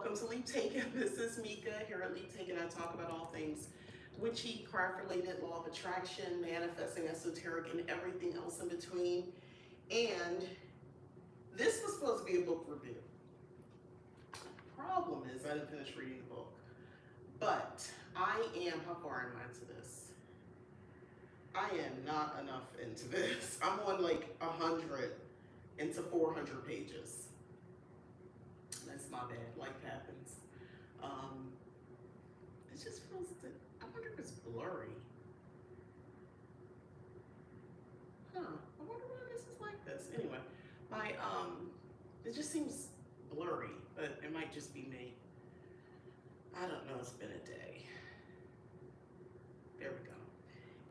welcome to Leap Taken. This is Mika. Here at Leap Taken, I talk about all things witchy, craft related, law of attraction, manifesting, esoteric, and everything else in between. And this was supposed to be a book review. Problem is, I didn't finish reading the book. But I am, how far am I into this? I am not enough into this. I'm on like 100 into 400 pages. That's my bad. Life happens. It just feels that I wonder if it's blurry. Huh. I wonder why this is like this. Anyway, my it just seems blurry, but it might just be me. I don't know, it's been a day. There we go.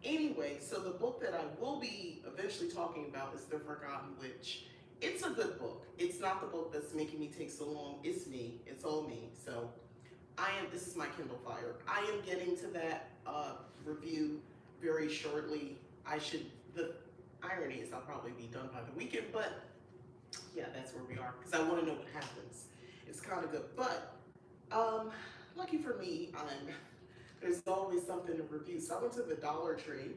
Anyway, so the book that I will be eventually talking about is The Forgotten Witch. It's a good book. It's not the book that's making me take so long. It's me. It's all me. So this is my Kindle Fire. I am getting to that review very shortly. The irony is I'll probably be done by the weekend, but yeah, that's where we are because I want to know what happens. It's kind of good, but lucky for me, there's always something to review. So I went to the Dollar Tree.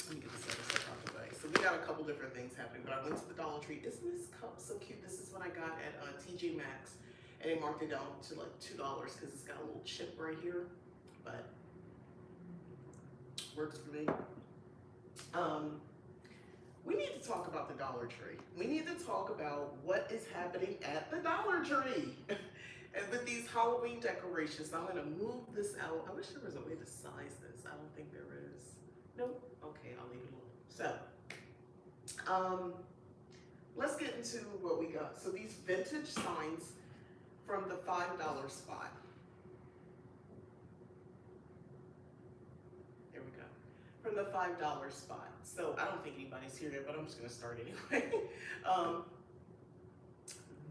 Let me get this other stuff out the way. So we got a couple different things happening, but I went to the Dollar Tree. Isn't this cup so cute? This is what I got at TJ Maxx, and they marked it down to like $2 because it's got a little chip right here, but works for me. We need to talk about the Dollar Tree. We need to talk about what is happening at the Dollar Tree. And with these Halloween decorations, I'm gonna move this out. I wish there was a way to size this. I don't think there is. Nope. Okay, I'll leave it alone. So, let's get into what we got. So these vintage signs from the $5 spot. There we go. From the $5 spot. So I don't think anybody's here yet, but I'm just gonna start anyway.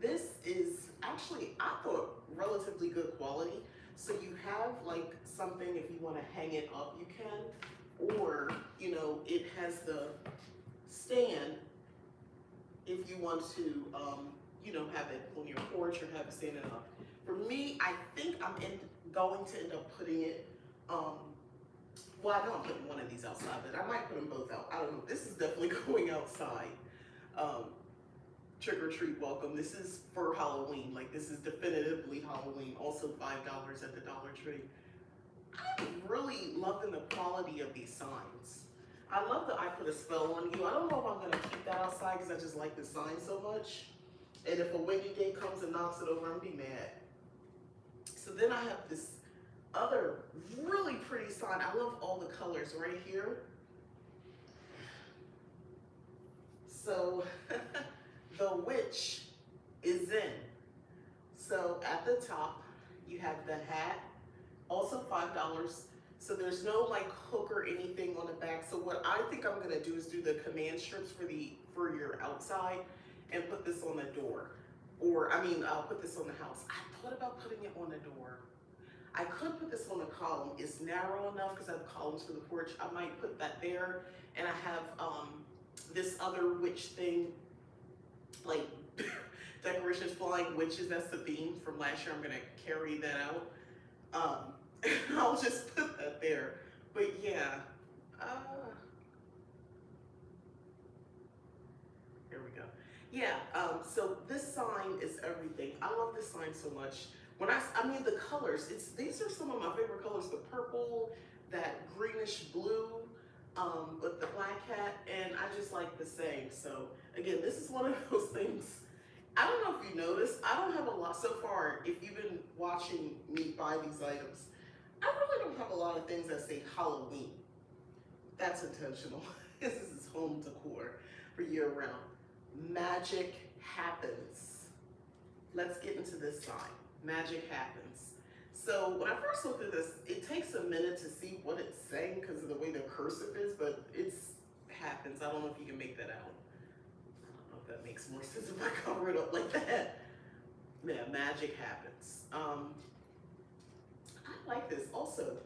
This is actually, I thought, relatively good quality. So you have like something, if you want to hang it up, you can, or, you know, it has the stand if you want to, you know, have it on your porch or have it standing up. For me, I think I'm going to end up putting it, well, I know I'm putting one of these outside, but I might put them both out. I don't know. This is definitely going outside. Trick or treat welcome. This is for Halloween. Like, this is definitively Halloween. Also $5 at the Dollar Tree. I'm really loving the quality of these signs. I love that I put a spell on you. I don't know if I'm going to keep that outside because I just like the sign so much. And if a windy day comes and knocks it over, I'm going to be mad. So then I have this other really pretty sign. I love all the colors right here. So the witch is in. So at the top, you have the hat, also $5. So there's no like hook or anything on the back. So what I think I'm gonna do is do the command strips for your outside and put this on the door. Or I'll put this on the house. I thought about putting it on the door. I could put this on a column. It's narrow enough because I have columns for the porch. I might put that there. And I have this other witch thing, like decorations flying witches. That's the theme from last year. I'm gonna carry that out. I'll just put that there. But yeah, here we go. Yeah, so this sign is everything. I love this sign so much. The colors, these are some of my favorite colors, the purple, that greenish blue, with the black hat, and I just like the same. So again, this is one of those things, I don't know if you noticed, I don't have a lot so far. If you've been watching me buy these items, I really don't have a lot of things that say Halloween. That's intentional. This is home decor for year round. Magic happens. Let's get into this sign. Magic happens. So when I first looked at this, it takes a minute to see what it's saying because of the way the cursive is, but it happens. I don't know if you can make that out. I don't know if that makes more sense if I cover it up like that. Yeah, magic happens. I like this. Also,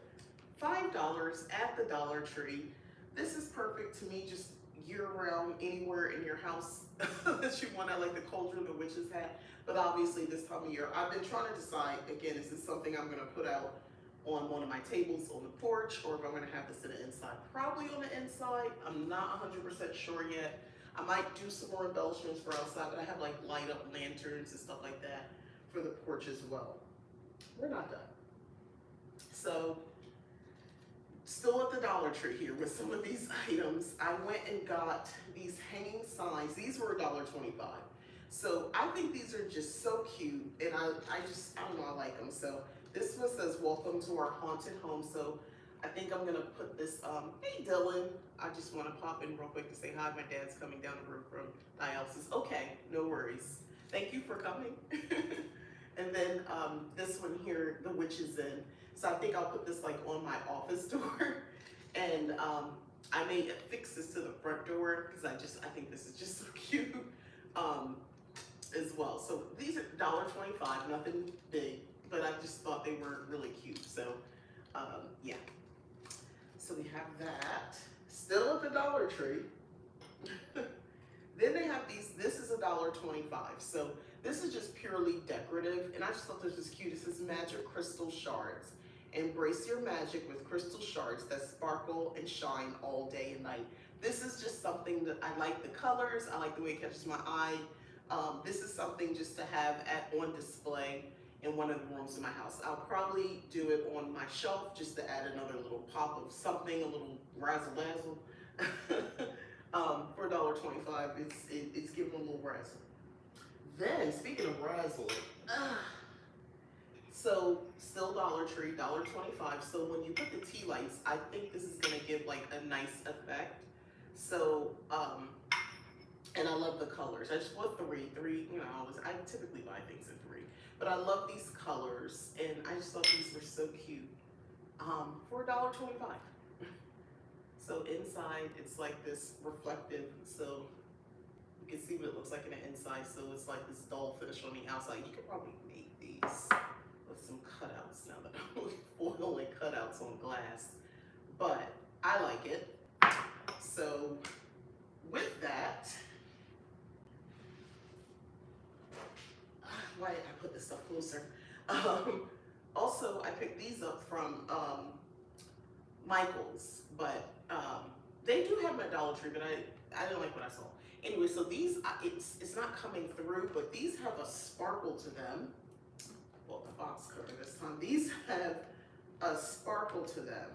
$5 at the Dollar Tree. This is perfect to me, just year-round anywhere in your house that you want. I like the cauldron the witches hat, but obviously this time of year, I've been trying to decide, again, is this something I'm gonna put out on one of my tables on the porch, or if I'm gonna have this in the inside? Probably on the inside. I'm not 100% sure yet. I might do some more embellishments for outside, but I have like light up lanterns and stuff like that for the porch as well. We're not done. So, still at the Dollar Tree here with some of these items. I went and got these hanging signs. These were $1.25. So I think these are just so cute, and I don't know, I like them. So this one says, "Welcome to our haunted home." So I think I'm gonna put this, hey Dylan, I just wanna pop in real quick to say hi. My dad's coming down the road from dialysis. Okay, no worries. Thank you for coming. And then this one here, the witch is in. So I think I'll put this like on my office door. And I may affix this to the front door because I think this is just so cute as well. So these are $1.25, nothing big, but I just thought they were really cute. So yeah. So we have that. Still at the Dollar Tree. Then they have these, this is $1.25. So this is just purely decorative, and I just thought this was cute. It says magic crystal shards. Embrace your magic with crystal shards that sparkle and shine all day and night. This is just something that I like the colors. I like the way it catches my eye. This is something just to have on display in one of the rooms in my house. I'll probably do it on my shelf just to add another little pop of something, a little razzle-dazzle. For $1.25, it's giving a little razzle. Then, speaking of razzle, so still Dollar Tree, $1.25. So when you put the tea lights, I think this is gonna give like a nice effect. So, and I love the colors. I just bought three, you know, I typically buy things in three, but I love these colors, and I just thought these were so cute, for $1.25. So inside, it's like this reflective, so you can see what it looks like in the inside. So it's like this dull finish on the outside. You could probably make these with some cutouts now that I'm foil and cutouts on glass, but I like it. So with that, why did I put this stuff closer? Also, I picked these up from Michael's, but they do have them at Dollar Tree, but I didn't like what I saw. Anyway, so these, it's not coming through, but these have a sparkle to them. Well, the box cover this time. These have a sparkle to them,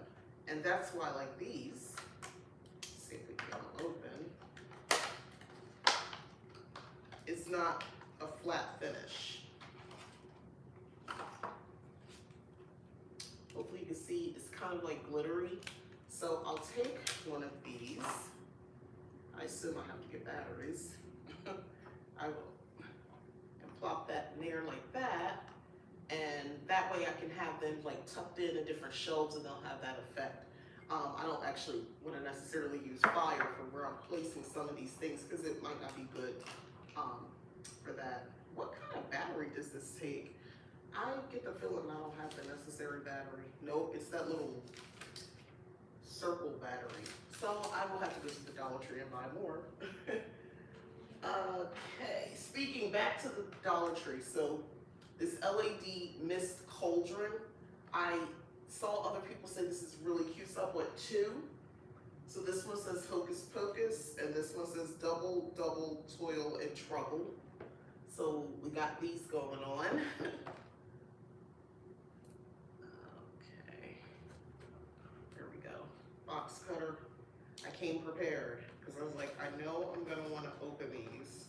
and that's why I like these. Let's see if we can get them open. It's not a flat finish. Hopefully you can see it's kind of like glittery. So I'll take one of these. I assume I have to get batteries. I will. And plop that near like that. And that way I can have them like tucked in different shelves, and they'll have that effect. I don't actually want to necessarily use fire for where I'm placing some of these things because it might not be good for that. What kind of battery does this take? I get the feeling I don't have the necessary battery. Nope, it's that little circle battery. So I will have to go to the Dollar Tree and buy more. Okay, speaking back to the Dollar Tree. So this LED mist cauldron, I saw other people say this is really cute, so I bought two. So this one says Hocus Pocus, and this one says Double Toil and Trouble. So we got these going on. Okay, there we go. Box cutter. I came prepared because I was like, I know I'm gonna want to open these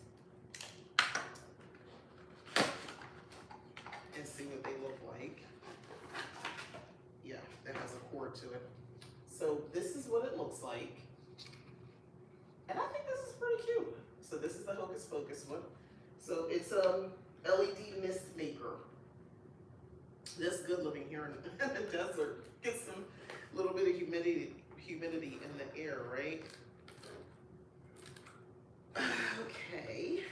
and see what they look like. Yeah, that has a cord to it. So this is what it looks like. And I think this is pretty cute. So this is the Hocus Pocus one. So it's a LED mist maker. This good living here in the desert. Get some little bit of humidity in the air, right? Okay.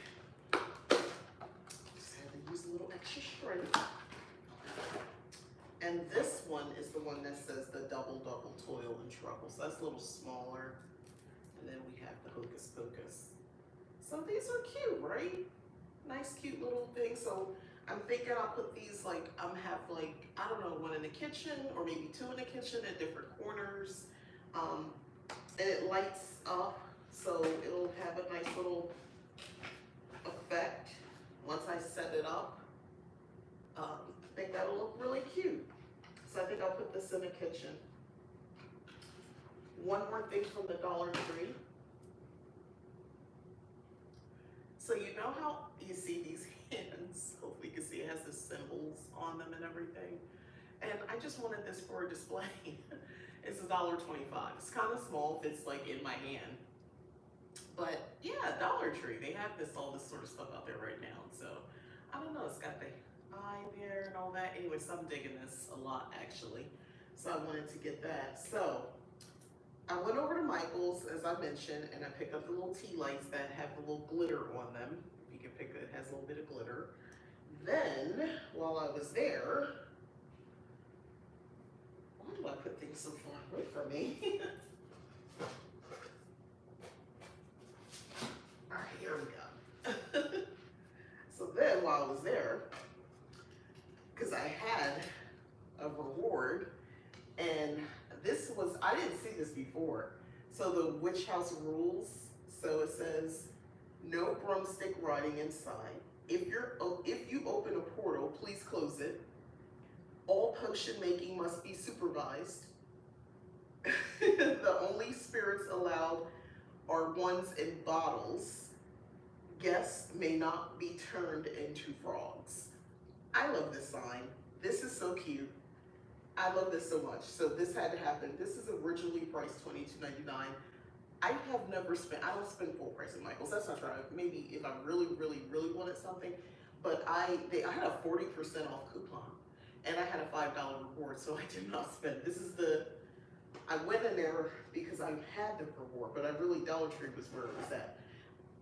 Just had to use a little extra strength. And this one is the one that says the Double Toil and Trouble. So that's a little smaller. And then we have the Hocus Pocus. So these are cute, right? Nice, cute little things. So I'm thinking I'll put these like, have like, I don't know, one in the kitchen or maybe two in the kitchen at different corners. And it lights up, so it'll have a nice little effect once I set it up. I think that'll look really cute. So I think I'll put this in the kitchen. One more thing from the Dollar Tree. So you know how you see these hands, hopefully you can see it has the symbols on them and everything. And I just wanted this for a display. It's $1.25. It's kind of small, fits like in my hand. But yeah, Dollar Tree, they have all this sort of stuff out there right now. So I don't know, it's got the eye there and all that. Anyway, so I'm digging this a lot actually. So I wanted to get that. So I went over to Michael's, as I mentioned, and I picked up the little tea lights that have a little glitter on them. You can pick it, has a little bit of glitter. Then, while I was there, why do I put things so far away from me? All right, here we go. So then, while I was there, because I had a reward, and this was, I didn't see this before. So the Witch House rules, so it says, no broomstick riding inside. If you open a portal, please close it. All potion making must be supervised. The only spirits allowed are ones in bottles. Guests may not be turned into frogs. I love this sign. This is so cute. I love this so much. So this had to happen. This is originally priced $22.99. I have never spent, I don't spend full price at Michael's. That's not true. Maybe if I really, really, really wanted something. But I had a 40% off coupon. And I had a $5 reward, so I did not spend. This is I went in there because I had the reward, but I really, Dollar Tree was where it was at.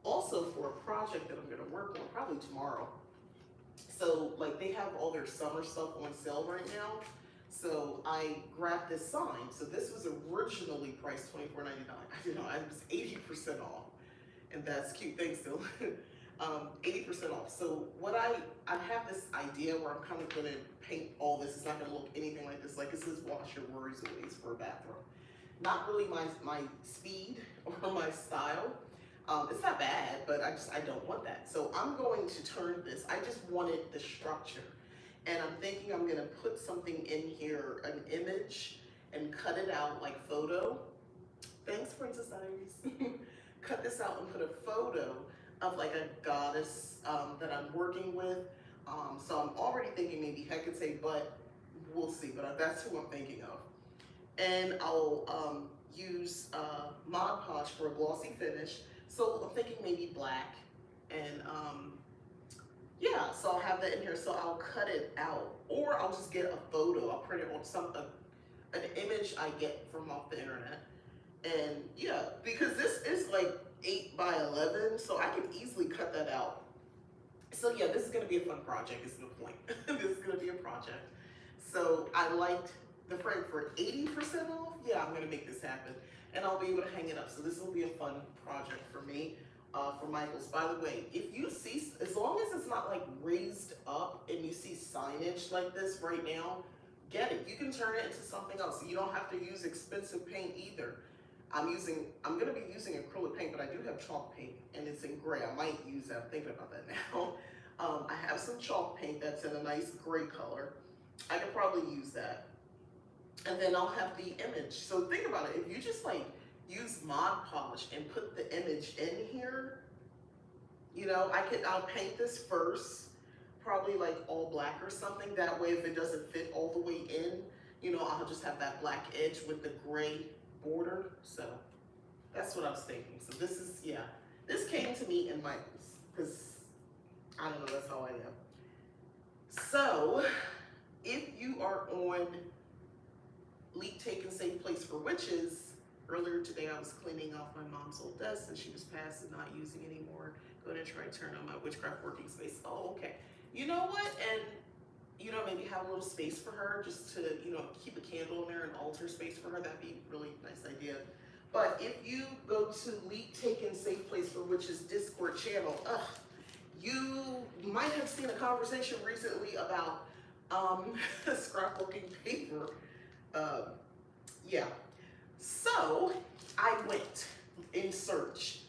Also for a project that I'm gonna work on, probably tomorrow. So like they have all their summer stuff on sale right now. So I grabbed this sign. So this was originally priced $24.99. I didn't know, it was 80% off. And that's cute, thanks Dylan. 80% off. So what I have this idea where I'm kind of gonna paint all this. It's not gonna look anything like this. Like it says wash your worries away for a bathroom. Not really my speed or my style. It's not bad, but I don't want that. So I'm going to turn this, I just wanted the structure. And I'm thinking I'm gonna put something in here, an image, and cut it out like photo. Thanks, Princess Iris. Cut this out and put a photo of like a goddess that I'm working with. So I'm already thinking maybe Hecate, but we'll see. But that's who I'm thinking of. And I'll use Mod Podge for a glossy finish. So I'm thinking maybe black. And yeah, so I'll have that in here. So I'll cut it out, or I'll just get a photo. I'll print it on an image I get from off the internet. And yeah, because this is like 8 by 11, so I can easily cut that out. So yeah, this is gonna be a fun project, is the point. This is gonna be a project. So I liked the frame for 80% off. Yeah, I'm gonna make this happen. And I'll be able to hang it up. So this will be a fun project for me, for Michael's. By the way, if you see, as long as it's not like raised up and you see signage like this right now, get it. You can turn it into something else. You don't have to use expensive paint either. I'm gonna be using acrylic paint, but I do have chalk paint and it's in gray. I might use that, I'm thinking about that now. I have some chalk paint that's in a nice gray color. I could probably use that. And then I'll have the image. So think about it, if you just like use Mod Podge and put the image in here, you know, I'll paint this first, probably like all black or something. That way if it doesn't fit all the way in, you know, I'll just have that black edge with the gray border. So that's what I was thinking. So this is, yeah, this came to me in Michael's because I don't know, that's how I am. So if you are on Leak, Take, and Safe Place for Witches, earlier today I was cleaning off my mom's old desk and she was past and not using anymore. Going to try to turn on my witchcraft working space. Oh, okay. You know what? And you know, maybe have a little space for her just to, you know, keep a candle in there and altar space for her. That'd be a really nice idea. But if you go to Leak Taken Safe Place for Witches Discord channel, you might have seen a conversation recently about scrapbooking paper. Um, yeah. So I went in search.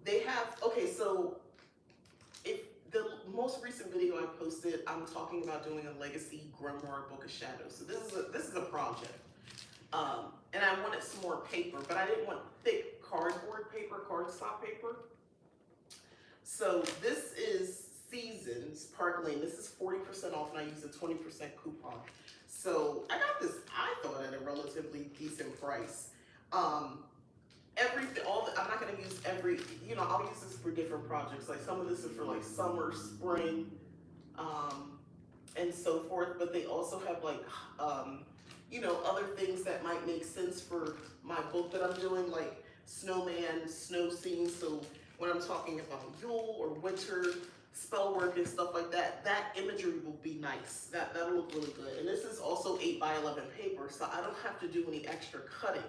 They have, okay, so if the most recent video I posted, I'm talking about doing a legacy grimoire book of shadows. So this is a project. And I wanted some more paper, but I didn't want thick cardboard paper, cardstock paper. So this is Seasons Park Lane. This is 40% off, and I used a 20% coupon. So I got this, I thought, at a relatively decent price. Everything, I'm not gonna use every, I'll use this for different projects. Like some of this is for like summer, spring, and so forth. But they also have like, other things that might make sense for my book that I'm doing, like snowman, snow scenes. So when I'm talking about Yule or winter spell work and stuff like that, that imagery will be nice. That'll look really good. And this is also 8x11 paper, so I don't have to do any extra cutting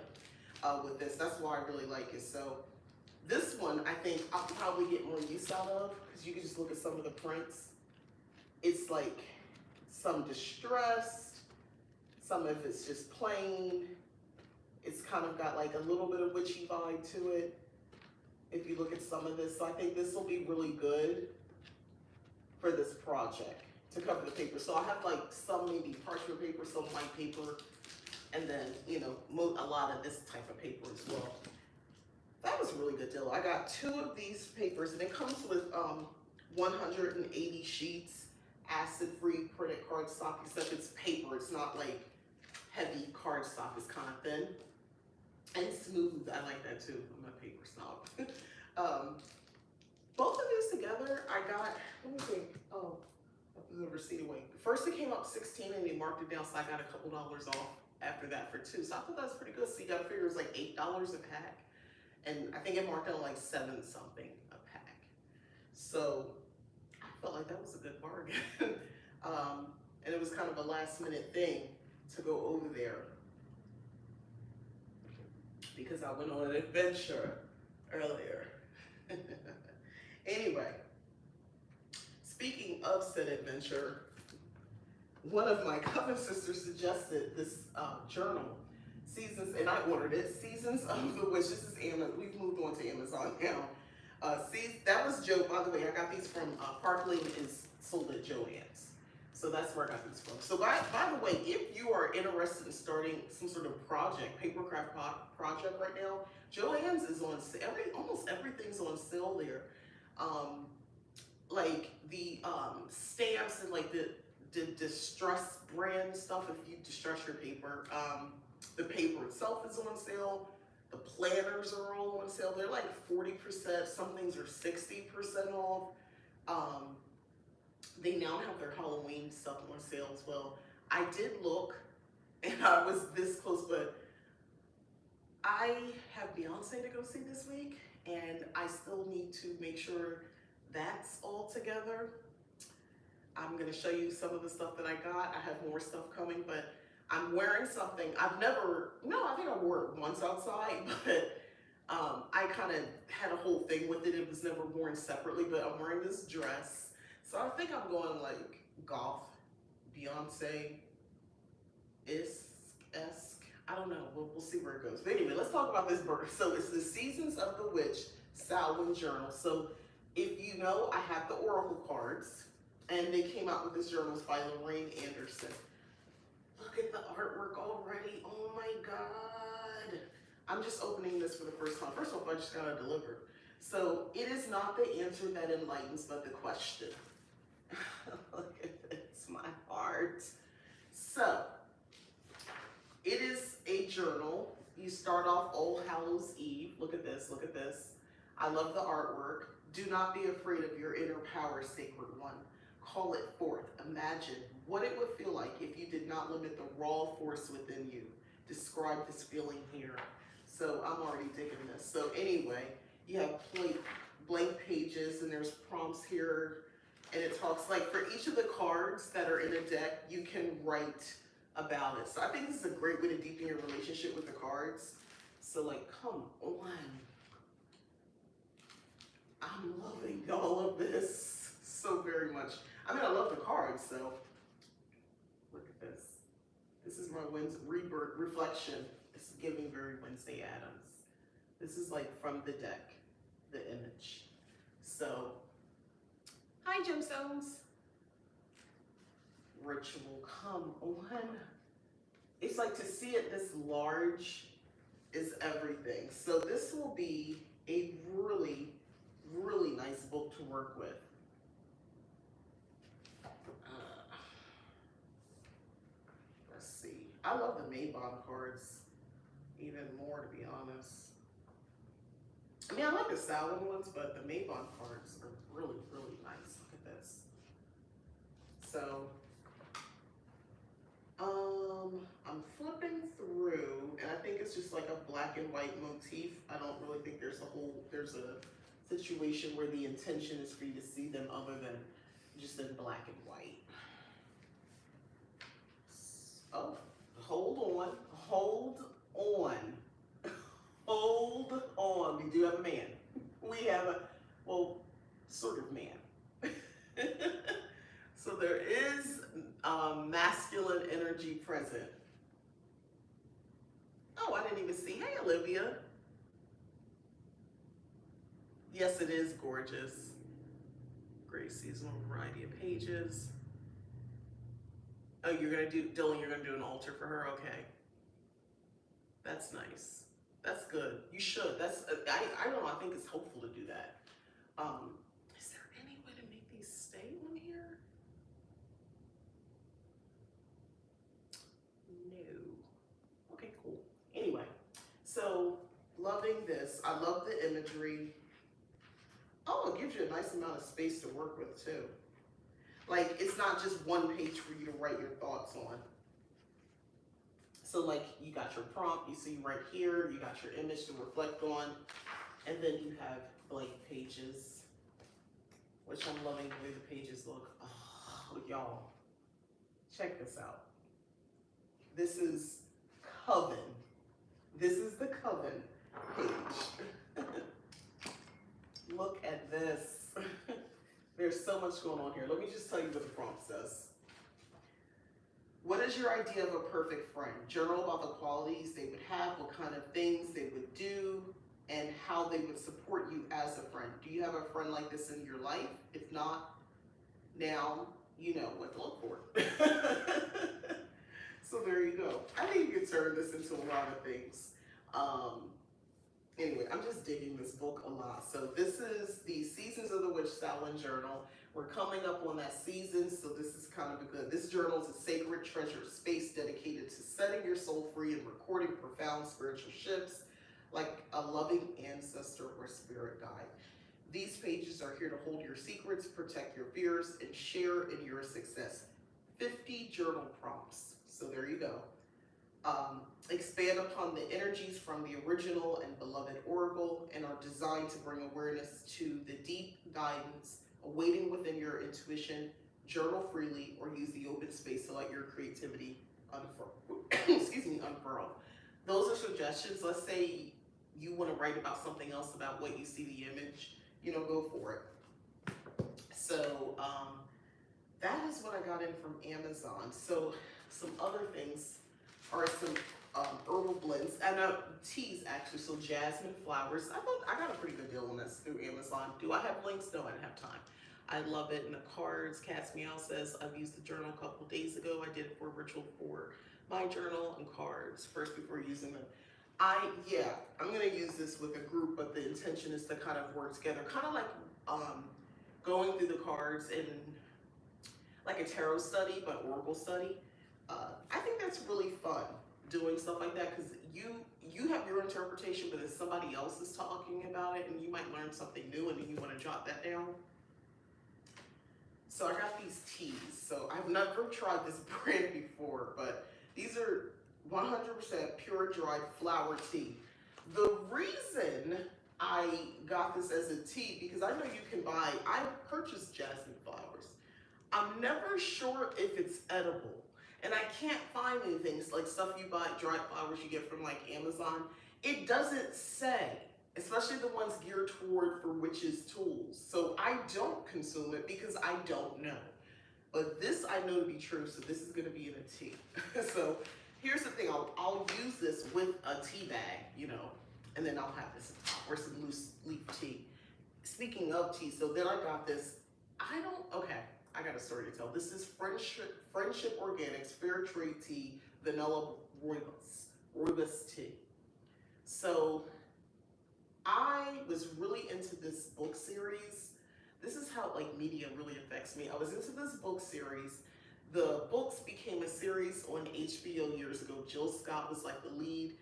with this. That's why I really like it. So this one, I think I'll probably get more use out of, because you can just look at some of the prints. It's like some distressed, some of it's just plain. It's kind of got like a little bit of witchy vibe to it, if you look at some of this. So I think this will be really good for this project to cover the paper. So I have like some maybe parchment paper, some white paper, and then, a lot of this type of paper as well. That was a really good deal. I got 2 of these papers, and it comes with 180 sheets, acid-free printed cardstock, except it's paper. It's not like heavy cardstock. It's kind of thin and smooth. I like that too. I'm a paper snob. Both of these together, I got, let me think. Oh, the receipt away. First it came up 16 and they marked it down, so I got a couple dollars off after that for 2. So I thought that was pretty good. So you gotta figure it was like $8 a pack. And I think it marked down like 7 something a pack. So I felt like that was a good bargain. And it was kind of a last minute thing to go over there, because I went on an adventure earlier. Anyway, speaking of said adventure, one of my cousin sisters suggested this journal, Seasons, and I ordered it, Seasons of the Witch. This is Amazon. We've moved on to Amazon now. That was Joe, by the way. I got these from Park Lane, is sold at Joann's. So that's where I got these from. So by the way, if you are interested in starting some sort of project, papercraft project right now, Joann's is on sale. Almost everything's on sale there. Like the stamps and like the distress brand stuff, if you distress your paper. The paper itself is on sale. The planners are all on sale. They're like 40%. Some things are 60% off. They now have their Halloween stuff on sale as well. I did look, and I was this close, but I have Beyonce to go see this week, and I still need to make sure that's all together. I'm gonna show you some of the stuff that I got. I have more stuff coming, but I'm wearing something I think I wore it once outside, but I kind of had a whole thing with it. It was never worn separately, but I'm wearing this dress. So I think I'm going like goth, Beyonce-esque. I don't know. We'll see where it goes. But anyway, let's talk about this bird. So it's the Seasons of the Witch Samhain Journal. So if you know, I have the Oracle cards, and they came out with this journal. It's by Lorraine Anderson. Look at the artwork already. Oh my God. I'm just opening this for the first time. First of all, I just got it delivered. So it is not the answer that enlightens, but the question. Look at this, my heart. So it is a journal. You start off All Hallows Eve. Look at this, look at this. I love the artwork. Do not be afraid of your inner power, Sacred One. Call it forth. Imagine what it would feel like if you did not limit the raw force within you. Describe this feeling here. So I'm already digging this. So anyway, you have blank pages, and there's prompts here, and it talks like for each of the cards that are in a deck, you can write about it. So I think this is a great way to deepen your relationship with the cards. So like, come on. I'm loving all of this so very much. I mean, I love the cards, so look at this. This is my Wednesday rebirth reflection. It's giving very Wednesday Addams. This is like from the deck, the image. So, hi gemstones. Ritual, come on. It's like to see it this large is everything. So this will be a really, really nice book to work with. Let's see. I love the Maybon cards even more, to be honest. I mean, I like the Samhain ones, but the Maybon cards are really, really nice. Look at this. So, I'm flipping through, and I think it's just like a black and white motif. I don't really think there's a situation where the intention is for you to see them other than just in black and white. Oh, hold on, hold on. Hold on, we do have a man. We have a, well, sort of man. So there is masculine energy present. Oh, I didn't even see. Hey, Olivia. Yes, it is gorgeous. Great seasonal variety of pages. Oh, you're gonna do, Dylan, you're gonna do an altar for her? Okay. That's nice. That's good. You should. That's, I don't know, I think it's hopeful to do that. Is there any way to make these stay on here? No. Okay, cool. Anyway, so loving this. I love the imagery. Oh, it gives you a nice amount of space to work with too. Like, it's not just one page for you to write your thoughts on. So like, you got your prompt, you see right here, you got your image to reflect on, and then you have blank pages, which I'm loving the way the pages look. Oh, y'all, check this out. This is Coven. This is the Coven page. Look at this. There's so much going on here. Let me just tell you what the prompt says. What is your idea of a perfect friend? Journal about the qualities they would have, what kind of things they would do, and how they would support you as a friend. Do you have a friend like this in your life? If not, now you know what to look for. So there you go. I think you can turn this into a lot of things. Anyway, I'm just digging this book a lot. So this is the Seasons of the Witch Samhain Journal. We're coming up on that season, so this is kind of a good. This journal is a sacred treasure space dedicated to setting your soul free and recording profound spiritual shifts like a loving ancestor or spirit guide. These pages are here to hold your secrets, protect your fears, and share in your success. 50 journal prompts. So there you go. Expand upon the energies from the original and beloved oracle and are designed to bring awareness to the deep guidance awaiting within your intuition. Journal freely or use the open space to let your creativity unfurl. Those are suggestions. Let's say you want to write about something else about what you see the image, go for it. So that is what I got in from Amazon. So some other things are some herbal blends and teas actually. So jasmine flowers. I thought I got a pretty good deal on this through Amazon. Do I have links? No, I didn't have time. I love it. And the cards, Cast Me Out says, I've used the journal a couple days ago. I did it for a ritual for my journal and cards first before using them. I'm going to use this with a group, but the intention is to kind of work together, kind of like going through the cards in like a tarot study, but oracle study. I think that's really fun doing stuff like that because you have your interpretation, but if somebody else is talking about it and you might learn something new and then you want to jot that down. So I got these teas. So I've never tried this brand before, but these are 100% pure dried flower tea. The reason I got this as a tea, because I know you can buy, I purchased jasmine flowers. I'm never sure if it's edible. And I can't find anything. It's like stuff you buy, dried flowers you get from like Amazon. It doesn't say, especially the ones geared toward for witches' tools. So I don't consume it because I don't know. But this I know to be true, so this is going to be in a tea. So here's the thing, I'll use this with a tea bag, you know, and then I'll have this or some loose leaf tea. Speaking of tea, so then I got this, okay, I got a story to tell. This is Friendship Organics Fair Trade Tea, Vanilla Rooibos tea. So I was really into this book series. This is how like media really affects me. I was into this book series. The books became a series on HBO years ago. Jill Scott was like the lead.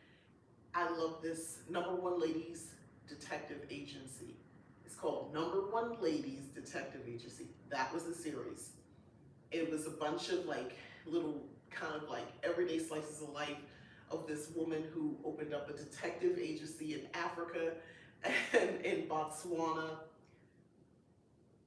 I love this #1 Ladies Detective Agency. It's called #1 Ladies Detective Agency. That was the series. It was a bunch of like little kind of like everyday slices of life of this woman who opened up a detective agency in Africa and in Botswana.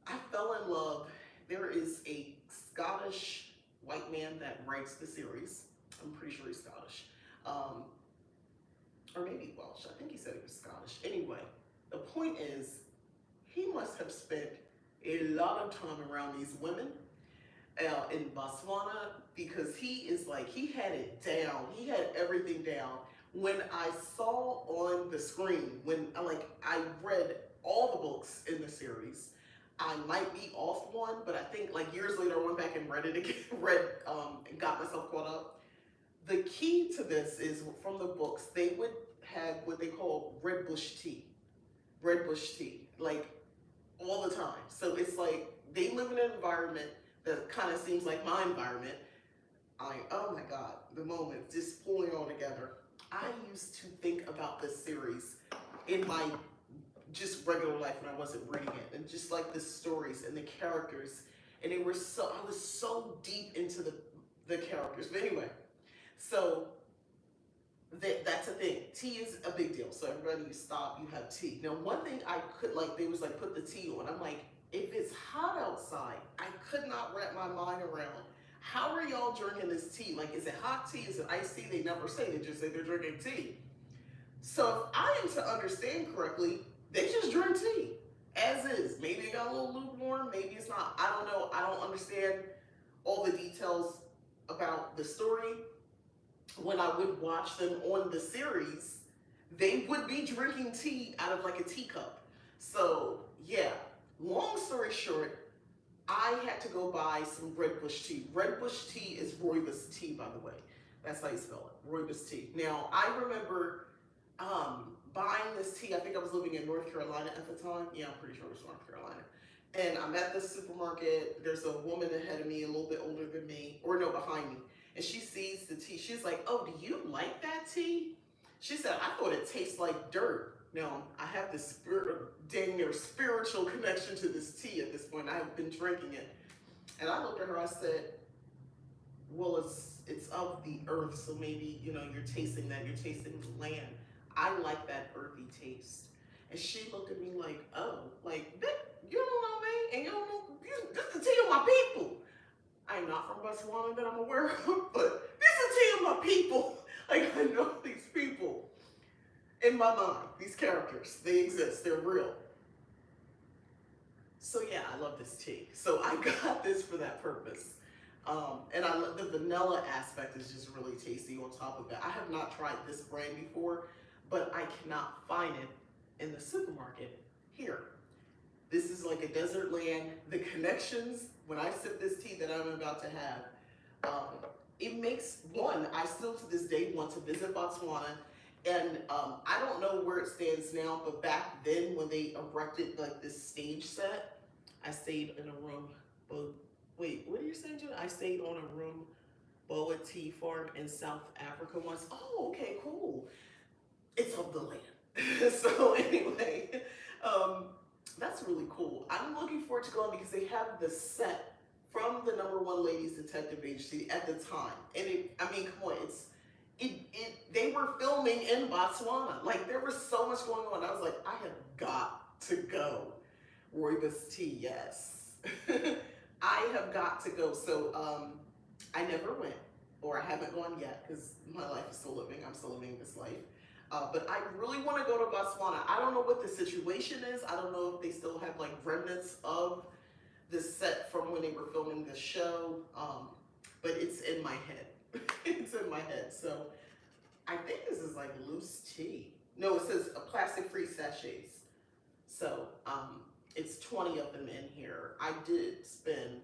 I fell in love. There is a Scottish white man that writes the series. I'm pretty sure he's Scottish. Or maybe Welsh. I think he said he was Scottish. Anyway, the point is, he must have spent a lot of time around these women in Botswana, because he is like, he had it down. He had everything down. When I saw on the screen, when I read all the books in the series, I might be off one, but I think like years later I went back and read it again, and got myself caught up. The key to this is from the books, they would have what they call red bush tea, like all the time. So it's like they live in an environment that kind of seems like my environment. Oh my God, the moment, just pulling it all together. I used to think about this series in my just regular life when I wasn't reading it, and just like the stories and the characters, and I was so deep into the characters. But anyway, so that's a thing. Tea is a big deal. So everybody, you stop, you have tea. Now, one thing I could like, they was like, put the tea on. I'm like, if it's hot outside, I could not wrap my mind around, how are y'all drinking this tea? Like, is it hot tea? Is it iced tea? They never say, they just say they're drinking tea. So if I am to understand correctly, they just drink tea as is. Maybe it got a little lukewarm, maybe it's not. I don't know. I don't understand all the details about the story. When I would watch them on the series, they would be drinking tea out of like a teacup. So yeah, long story short, I had to go buy some red bush tea. Red bush tea is rooibos tea, by the way. That's how you spell it, rooibos tea. Now, I remember buying this tea. I think I was living in North Carolina at the time. Yeah, I'm pretty sure it was North Carolina. And I'm at the supermarket. There's a woman ahead of me, a little bit older than me, or no, behind me. And she sees the tea. She's like, oh, do you like that tea? She said, I thought it tastes like dirt. Now, I have this dang near spiritual connection to this tea at this point. I have been drinking it. And I looked at her, I said, well, it's of the earth, so maybe, you know, you're tasting that, you're tasting the land. I like that earthy taste. And she looked at me like, oh, like, you don't know me, and you don't know, this is the tea of my people. I'm not from Botswana that I'm aware of, but this is the tea of my people. Like, I know these people in my mind, these characters, they exist, they're real. So yeah, I love this tea. So I got this for that purpose. And I love the vanilla aspect is just really tasty on top of it. I have not tried this brand before, but I cannot find it in the supermarket here. This is like a desert land. The connections, when I sip this tea that I'm about to have, it makes one, I still to this day want to visit Botswana. And I don't know where it stands now, but back then when they erected like this stage set, I stayed in a room. Wait, what are you saying, Jude? I stayed on a room boa tea farm in South Africa once. Oh, okay, cool. It's of the land. So anyway, that's really cool. I'm looking forward to going because they have the set from the #1 Ladies Detective Agency at the time. And I mean, come on, they were filming in Botswana. Like, there was so much going on. I was like, I have got to go. Rooibos tea, yes. I have got to go. So I never went, or I haven't gone yet because my life is still living. I'm still living this life. But I really want to go to Botswana. I don't know what the situation is. I don't know if they still have like remnants of the set from when they were filming the show. But it's in my head. It's in my head. So I think this is like loose tea. No, it says plastic-free sachets. So it's 20 of them in here. I did spend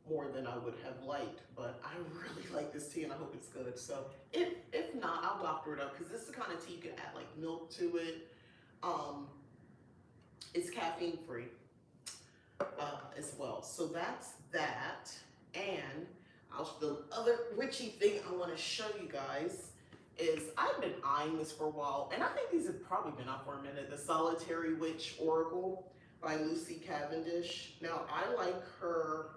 more than I would have liked, but I really like this tea and I hope it's good. So if not, I'll doctor it up because this is the kind of tea you can add like milk to it. It's caffeine free as well. So that's that. And the other witchy thing I want to show you guys is I've been eyeing this for a while, and I think these have probably been out for a minute. The Solitary Witch Oracle by Lucy Cavendish. Now I like her.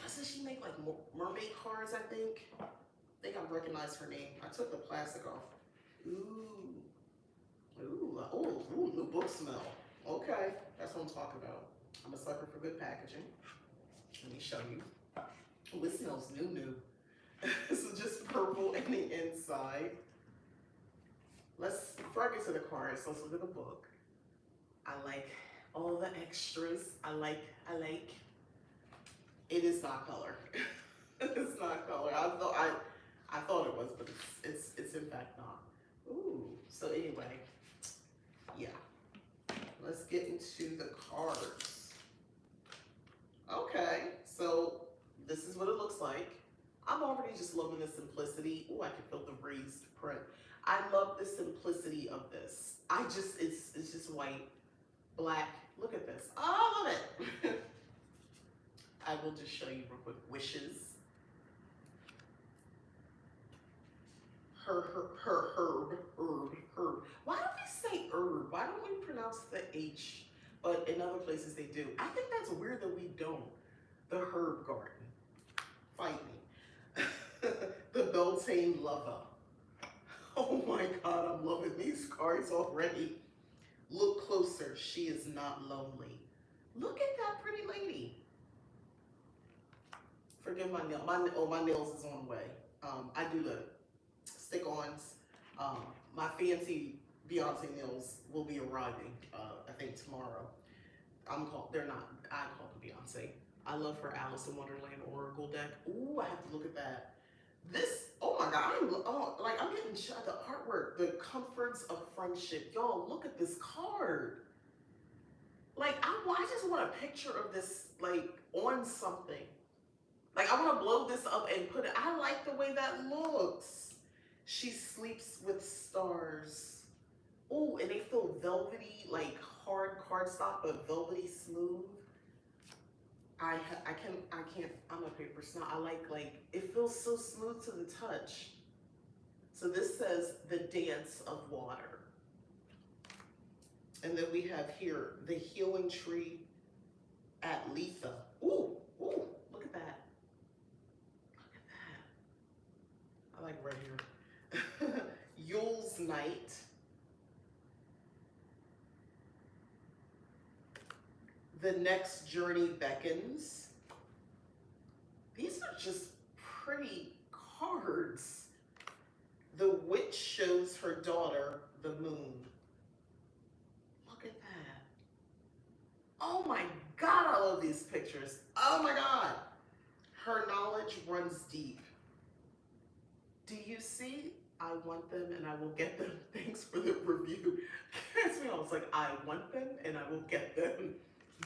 Doesn't she make like mermaid cards? I think I recognize her name. I took the plastic off. Ooh, new book smell. Okay, that's what I'm talking about. I'm a sucker for good packaging. Let me show you. Oh, it smells new. This is just purple in the inside. Before I get to the cards, let's look at the book. I like all the extras. I like. It is not color. It's not color. I thought it was, but it's in fact not. Ooh. So anyway, yeah. Let's get into the cards. Okay. So this is what it looks like. I'm already just loving the simplicity. Oh, I can feel the raised print. I love the simplicity of this. It's just white, black. Look at this. Oh, I love it. I will just show you real quick. Wishes. Herb. Why don't we say herb? Why don't we pronounce the H? But in other places they do. I think that's weird that we don't. The herb garden. Fight me. The Beltane lover. Oh my God, I'm loving these cards already. Look closer. She is not lonely. Look at that pretty lady. Forgive my nail. My nails is on the way. I do the stick-ons. My fancy Beyonce nails will be arriving. I think tomorrow. They're not. I call them Beyonce. I love her Alice in Wonderland Oracle deck. Ooh, I have to look at that. This. Oh my God. I'm getting shot. The artwork, the comforts of friendship. Y'all, look at this card. Like I just want a picture of this like on something. Like, I want to blow this up and put it. I like the way that looks. She sleeps with stars. Oh, and they feel velvety, like hard cardstock, but velvety smooth. I can't. I'm a paper snot. I like it feels so smooth to the touch. So this says the dance of water. And then we have here the healing tree at Letha. Ooh, look at that. I like right here. Yule's Night. The Next Journey Beckons. These are just pretty cards. The Witch shows her daughter the moon. Look at that. Oh my God, I love these pictures. Oh my God. Her knowledge runs deep. Do you see? I want them and I will get them. Thanks for the review. It's me. I was like, I want them and I will get them.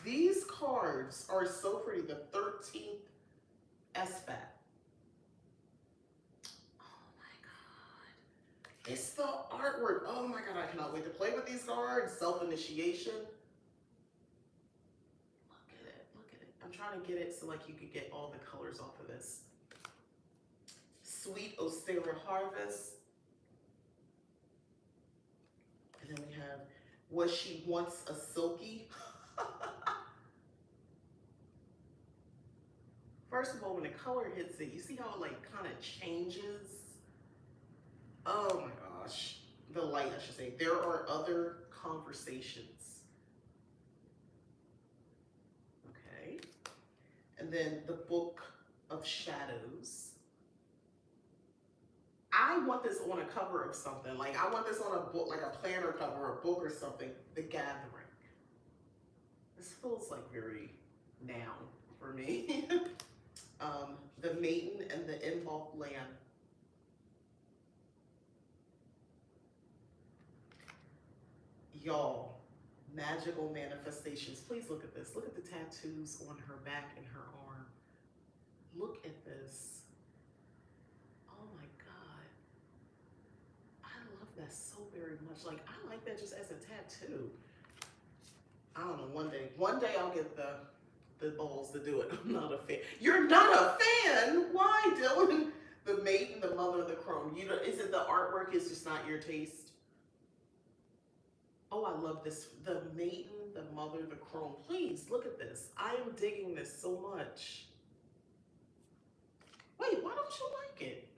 These cards are so pretty. The 13th SBAT. Oh my God. It's the artwork. Oh my God. I cannot wait to play with these cards. Self-initiation. Look at it. Look at it. I'm trying to get it so like you could get all the colors off of this. Sweet Ostera Harvest. And then we have Was She Once a Silky? First of all, when the color hits it, you see how it like kind of changes? Oh my gosh. The light, I should say. There are other conversations. Okay. And then the Book of Shadows. I want this on a cover of something. Like I want this on a book, like a planner cover or a book or something. The Gathering. This feels like very now for me. The Maiden and the Involved Land. Y'all, magical manifestations. Please look at this. Look at the tattoos on her back and her arm. Look at this. Oh my God. I love that so very much. Like, I like that just as a tattoo. I don't know, one day I'll get the balls to do it. I'm not a fan. You're not a fan? Why, Dylan? The Maiden, the Mother of the Chrome. You know, is it the artwork is just not your taste? Oh, I love this. The Maiden, the Mother of the Chrome. Please look at this. I am digging this so much. Wait, why don't you like it?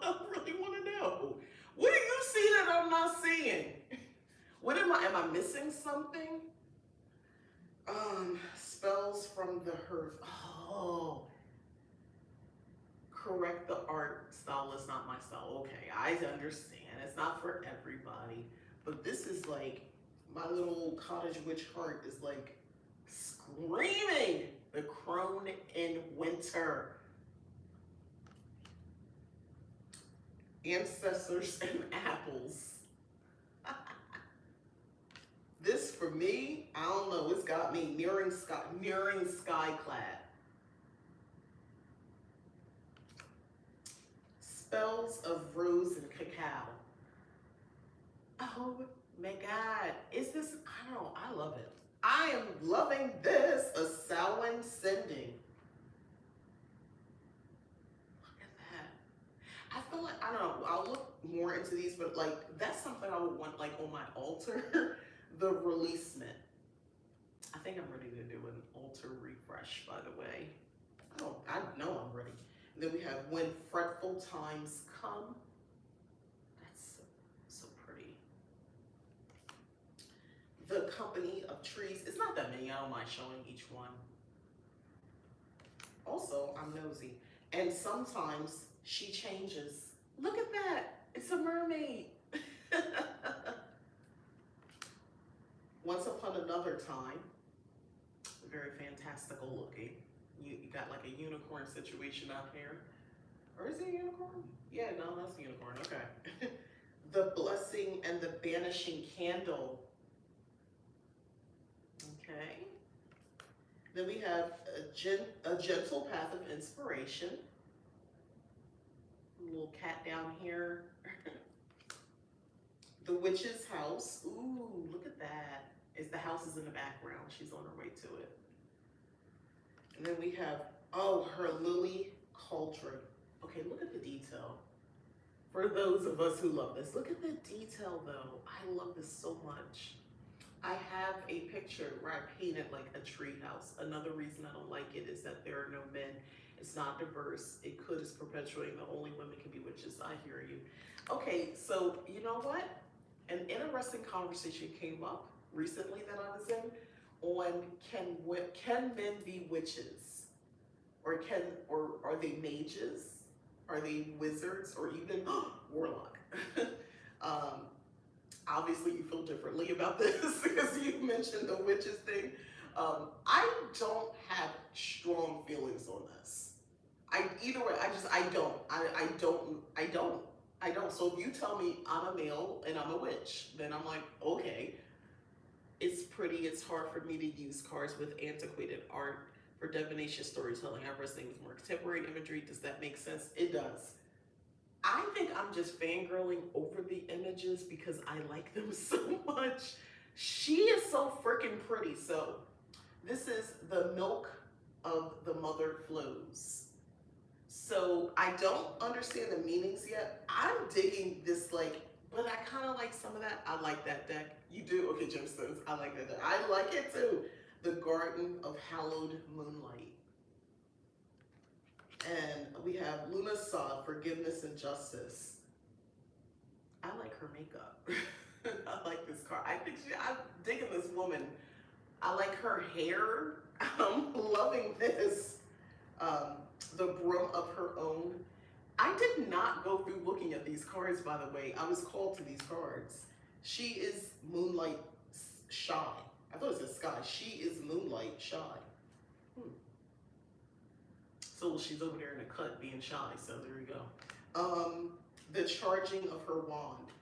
I really want to know. What do you see that I'm not seeing? What am I missing something? Spells from the Hearth. Oh, correct, the art style is not my style. Okay, I understand. It's not for everybody. But this is like, my little cottage witch heart is like screaming the crone in winter. Ancestors and apples. This for me, I don't know, it's got me mirroring sky clad. Spells of Rose and Cacao. Oh my God, is this, I don't know, I love it. I am loving this, a Samhain Sending. Look at that. I feel like, I don't know, I'll look more into these, but like, that's something I would want like on my altar. The Releasement. I think I'm ready to do an altar refresh, by the way. I know I'm ready. And then we have When Fretful Times Come. That's so pretty. The Company of Trees. It's not that many. I don't mind showing each one. Also, I'm nosy. And Sometimes She Changes. Look at that. It's a mermaid. Once Upon Another Time. Very fantastical looking. You got like a unicorn situation out here. Or is it a unicorn? Yeah, no, that's a unicorn. Okay. The Blessing and the Banishing Candle. Okay. Then we have a Gentle Path of Inspiration. A little cat down here. The Witch's House. Ooh, look at that. The house is in the background. She's on her way to it. And then we have, oh, Her Lily Cauldron. Okay, look at the detail. For those of us who love this, look at the detail though. I love this so much. I have a picture where I painted like a tree house. Another reason I don't like it is that there are no men. It's not diverse. It is perpetuating the only women can be witches. I hear you. Okay, so you know what? An interesting conversation came up recently that I was in on can men be witches, or are they mages, are they wizards, or even warlock? Obviously you feel differently about this because you mentioned the witches thing. I don't have strong feelings on this. Either way, I don't. So if you tell me I'm a male and I'm a witch, then I'm like, okay. It's pretty. It's hard for me to use cards with antiquated art for divination storytelling. I resonate with more contemporary imagery. Does that make sense? It does. I think I'm just fangirling over the images because I like them so much. She is so freaking pretty. So this is The Milk of the Mother Flows. So I don't understand the meanings yet. I'm digging this, like, but I kind of like some of that. I like that deck. You do? Okay, gemstones. I like that deck. I like it too. The Garden of Hallowed Moonlight. And we have Luna Sod, Forgiveness and Justice. I like her makeup. I like this card. I'm digging this woman. I like her hair. I'm loving this. The Broom of Her Own. I did not go through looking at these cards, by the way. I was called to these cards. She is moonlight shy. I thought it said sky. She is moonlight shy. Hmm. So she's over there in the cut being shy. So there you go. The charging of her wand.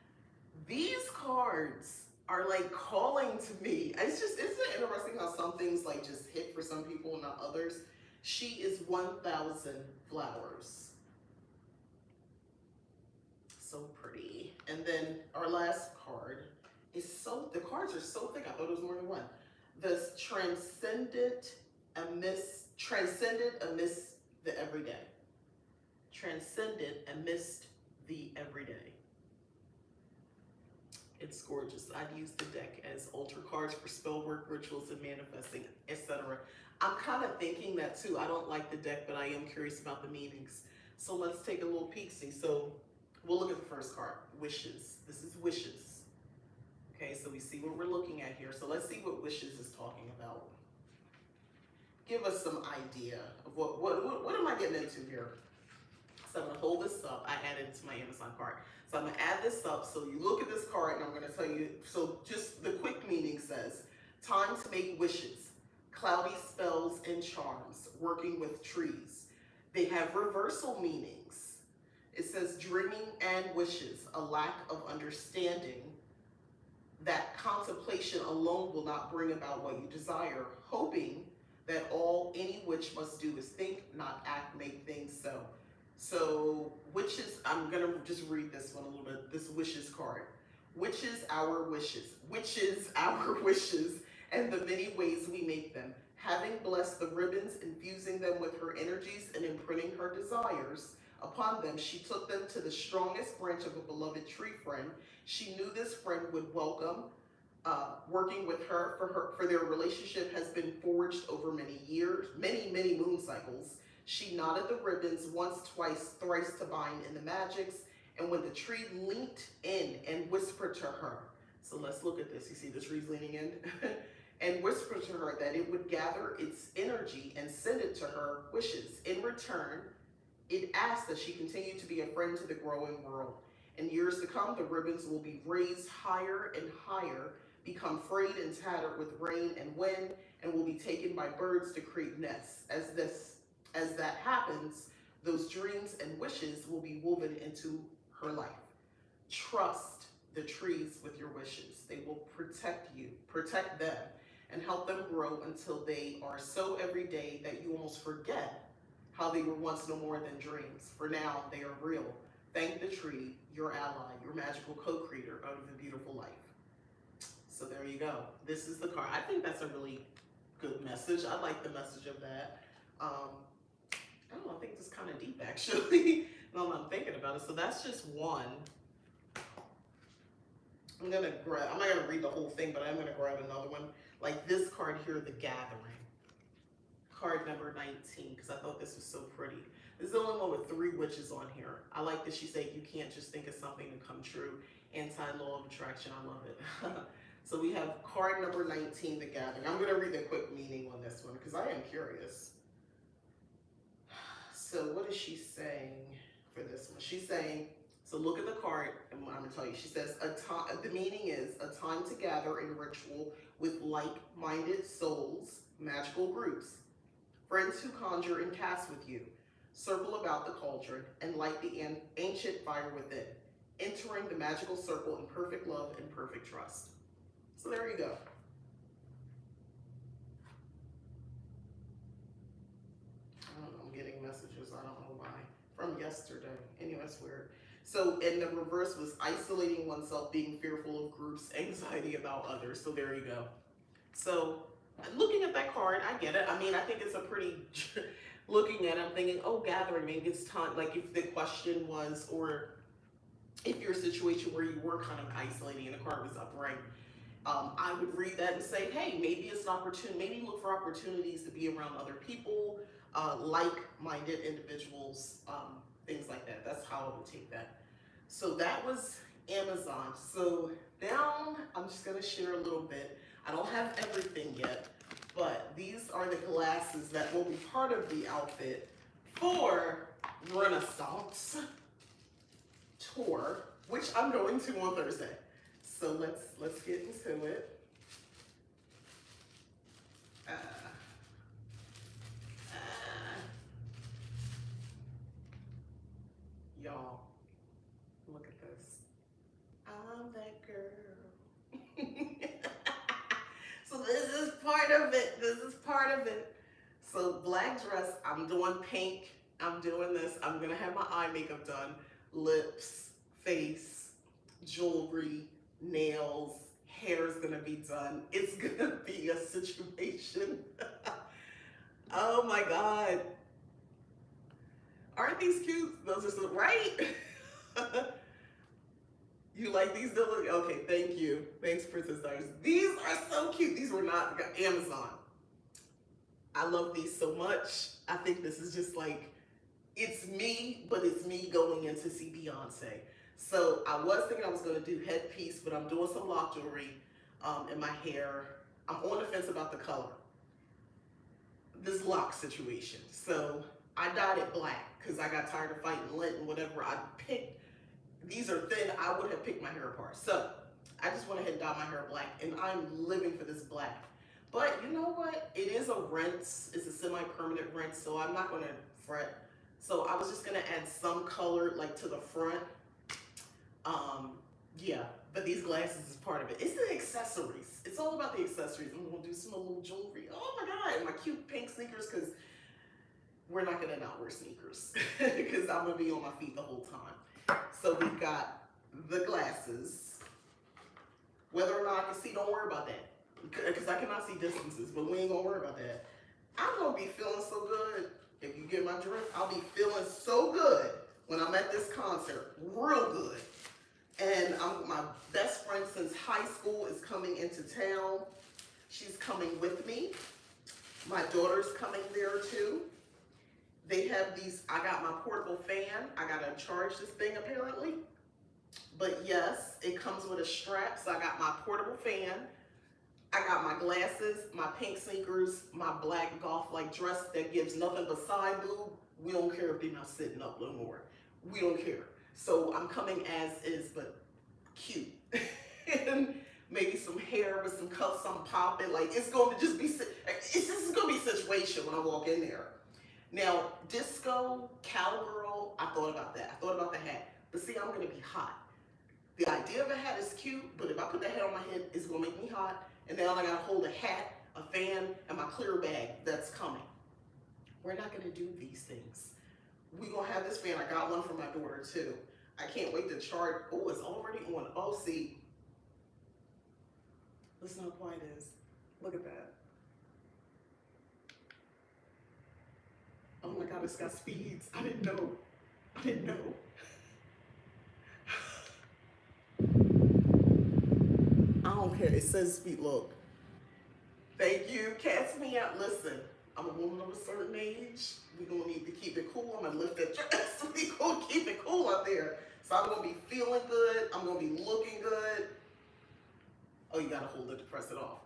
These cards are like calling to me. It's just, isn't it interesting how some things like just hit for some people and not others? She is 1,000 flowers. So pretty. And then our last card is the cards are so thick. I thought it was more than one. The transcended amidst the everyday. Transcended amidst the everyday. It's gorgeous. I'd use the deck as altar cards for spell work, rituals, and manifesting, etc. I'm kind of thinking that too. I don't like the deck, but I am curious about the meanings. So let's take a little peek-see. So we'll look at the first card, wishes. This is wishes. Okay, so we see what we're looking at here. So let's see what wishes is talking about. Give us some idea of what am I getting into here? So I'm gonna hold this up. I added it to my Amazon cart. So I'm gonna add this up. So you look at this card and I'm gonna tell you, so just the quick meaning says, time to make wishes, cloudy spells and charms, working with trees. They have reversal meanings. It says dreaming and wishes, a lack of understanding that contemplation alone will not bring about what you desire, hoping that all any witch must do is think, not act, make things so. So witches, I'm gonna just read this one a little bit, this wishes card. Witches, our wishes. Witches, our wishes, and the many ways we make them. Having blessed the ribbons, infusing them with her energies and imprinting her desires upon them, she took them to the strongest branch of a beloved tree friend. She knew this friend would welcome working with her, for their relationship has been forged over many years, many moon cycles. She knotted the ribbons once, twice, thrice to bind in the magics, and when the tree leant in and whispered to her, so let's look at this, you see the tree's leaning in, and whispered to her that it would gather its energy and send it to her wishes. In return, it asked that she continue to be a friend to the growing world. In years to come, the ribbons will be raised higher and higher, become frayed and tattered with rain and wind, and will be taken by birds to create nests. As that happens, those dreams and wishes will be woven into her life. Trust the trees with your wishes. They will protect you, protect them, and help them grow until they are so everyday that you almost forget how they were once no more than dreams. For now, they are real. Thank the tree, your ally, your magical co-creator of a beautiful life. So there you go. This is the card. I think that's a really good message. I like the message of that. I don't know, I think it's kind of deep actually, now that I'm thinking about it. So that's just one. I'm not gonna read the whole thing, but I'm gonna grab another one. Like this card here, The Gathering. Card number 19, because I thought this was so pretty. This is the only one with 3 witches on here. I like that she said you can't just think of something to come true. Anti-law of attraction, I love it. So we have card number 19, The Gathering. I'm gonna read the quick meaning on this one, because I am curious. So what is she saying for this one? She's saying, so look at the card, and I'm going to tell you. She says, the meaning is a time to gather in ritual with like-minded souls, magical groups, friends who conjure and cast with you. Circle about the cauldron and light the ancient fire within, entering the magical circle in perfect love and perfect trust. So there you go. Messages, I don't know why, from yesterday. Anyway, that's weird. So, and the reverse was isolating oneself, being fearful of groups, anxiety about others. So there you go. So, looking at that card, I get it. I mean, I think it's a pretty, looking at it, I'm thinking, oh, gathering, maybe it's time, like if the question was, or if you're a situation where you were kind of isolating and the card was upright, I would read that and say, hey, maybe it's an opportunity, maybe look for opportunities to be around other people, like-minded individuals, things like that. That's how I would take that. So that was Amazon. So now I'm just gonna share a little bit. I don't have everything yet, but these are the glasses that will be part of the outfit for Renaissance tour, which I'm going to on Thursday. So let's get into it. Y'all, look at this. I'm that girl. So this is part of it. This is part of it. So black dress, I'm doing pink. I'm doing this. I'm gonna have my eye makeup done, lips, face, jewelry, nails, hair is gonna be done. It's gonna be a situation. Oh my God. Aren't these cute? Those are so, right? You like these, Dylan? Okay, thank you. Thanks, Princess Diaries. These are so cute. These were not Amazon. I love these so much. I think this is just like, it's me, but it's me going in to see Beyonce. So I was thinking I was gonna do headpiece, but I'm doing some lock jewelry in my hair. I'm on the fence about the color. This lock situation. So I dyed it black because I got tired of fighting lint and whatever. I picked, these are thin, I would have picked my hair apart. So I just went ahead and dyed my hair black, and I'm living for this black. But you know what? It is a rinse. It's a semi-permanent rinse, so I'm not gonna fret. So I was just gonna add some color like to the front. Yeah, but these glasses is part of it. It's the accessories. It's all about the accessories. I'm gonna do some little jewelry. Oh my God, and my cute pink sneakers, because we're not gonna not wear sneakers because I'm gonna be on my feet the whole time. So we've got the glasses. Whether or not I can see, don't worry about that, because I cannot see distances, but we ain't gonna worry about that. I'm gonna be feeling so good. If you get my drift, I'll be feeling so good when I'm at this concert, real good. And my best friend since high school is coming into town. She's coming with me. My daughter's coming there too. They have these, I got my portable fan. I gotta charge this thing apparently. But yes, it comes with a strap. So I got my portable fan. I got my glasses, my pink sneakers, my black golf-like dress that gives nothing but side boob. We don't care if they're not sitting up no more. We don't care. So I'm coming as is, but cute. And maybe some hair with some cuffs, some popping. Like it's going to just be, this is going to be a situation when I walk in there. Now, disco, cowgirl, I thought about that. I thought about the hat. But see, I'm going to be hot. The idea of a hat is cute, but if I put that hat on my head, it's going to make me hot. And now I got to hold a hat, a fan, and my clear bag that's coming. We're not going to do these things. We're going to have this fan. I got one for my daughter too. I can't wait to chart. Oh, it's already on. Oh, see. Listen how quiet it is. Look at that. Oh my God, it's got speeds. I didn't know. I didn't know. I don't care. It says speed. Look. Thank you. Cats me out. Listen, I'm a woman of a certain age. We're going to need to keep it cool. I'm going to lift that dress. We're going to keep it cool out there. So I'm going to be feeling good. I'm going to be looking good. Oh, you got to hold it to press it off.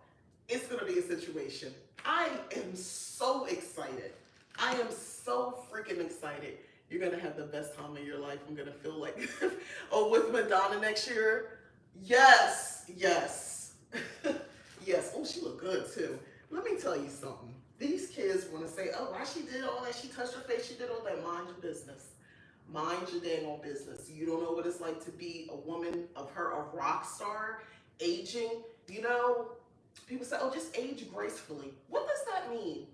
It's going to be a situation. I am so excited. I am so freaking excited. You're going to have the best time of your life. I'm going to feel like, oh, with Madonna next year? Yes, yes, yes. Oh, she looked good too. Let me tell you something. These kids want to say, oh, why she did all that? She touched her face. She did all that. Mind your business. Mind your dang on business. You don't know what it's like to be a woman of her, a rock star, aging. You know, people say, oh, just age gracefully. What does that mean?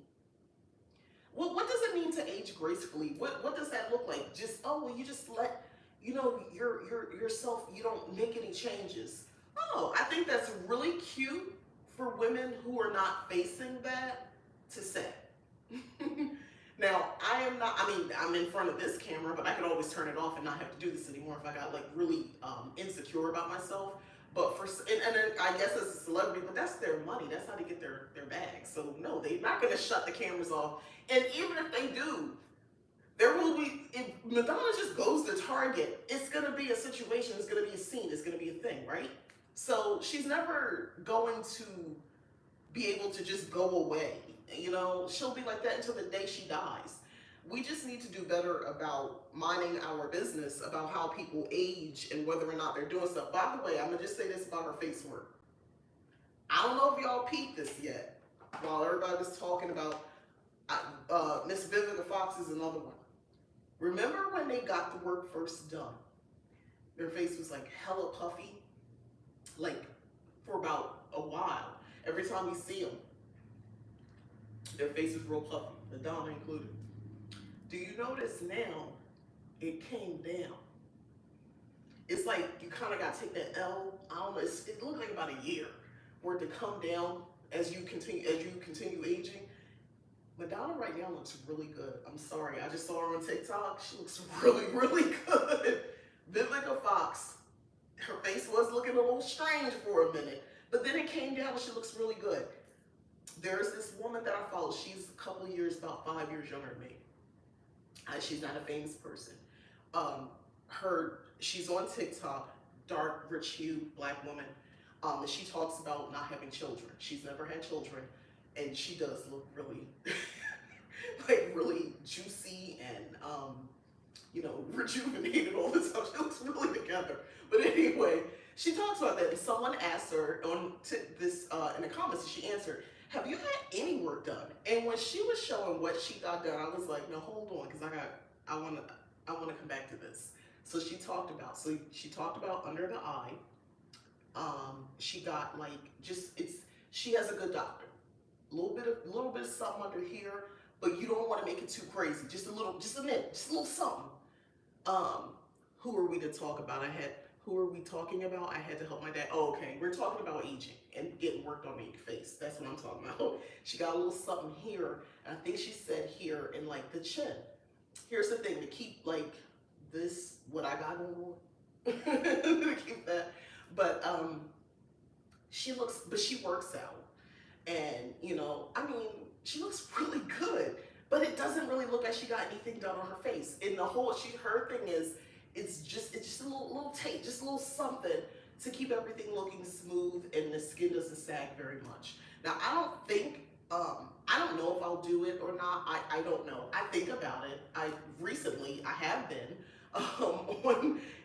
Well, what does it mean to age gracefully? What does that look like? Just, oh, well, you just let, you know, yourself, you don't make any changes. Oh, I think that's really cute for women who are not facing that to say. Now, I am not, I mean, I'm in front of this camera, but I could always turn it off and not have to do this anymore if I got like really insecure about myself. But for, and I guess as a celebrity, but that's their money. That's how they get their bag. So no, they're not going to shut the cameras off. And even if they do, there will be, if Madonna just goes to Target, it's going to be a situation, it's going to be a scene, it's going to be a thing, right? So she's never going to be able to just go away. You know, she'll be like that until the day she dies. We just need to do better about minding our business about how people age and whether or not they're doing stuff. By the way, I'm gonna just say this about her face work. I don't know if y'all peeped this yet. While everybody was talking about Miss Vivica Fox is another one. Remember when they got the work first done? Their face was like hella puffy, like for about a while. Every time we see them, their face is real puffy, Madonna included. Do you notice now it came down? It's like you kind of got to take that L. I don't know. It looked like about a year for it to come down as you continue aging. Madonna right now looks really good. I'm sorry, I just saw her on TikTok. She looks really, really good. Vivica Fox, her face was looking a little strange for a minute, but then it came down and she looks really good. There's this woman that I follow. She's a couple of years, about 5 years younger than me. She's not a famous person. She's on TikTok, dark, rich hue, black woman. And she talks about not having children. She's never had children, and she does look really, like really juicy and rejuvenated all the time. She looks really together. But anyway, she talks about that, and someone asked her on this in the comments, and she answered, "Have you had any work done?" And when she was showing what she got done, I was like, "No, hold on, because I want to come back to this." So she talked about under the eye. She got like she has a good doctor. A little bit of something under here, but you don't want to make it too crazy. Just a little something. Who are we to talk about? Who are we talking about? I had to help my dad. Oh, okay. We're talking about aging and getting worked on your face. That's what I'm talking about. She got a little something here. And I think she said here in like the chin. Here's the thing, to keep like this, what I got going on, to keep that. But she works out. And, she looks really good. But it doesn't really look like she got anything done on her face. And her thing is, it's just a little tape, just a little something to keep everything looking smooth and the skin doesn't sag very much. Now, I don't know if I'll do it or not. I don't know. I think about it. I have been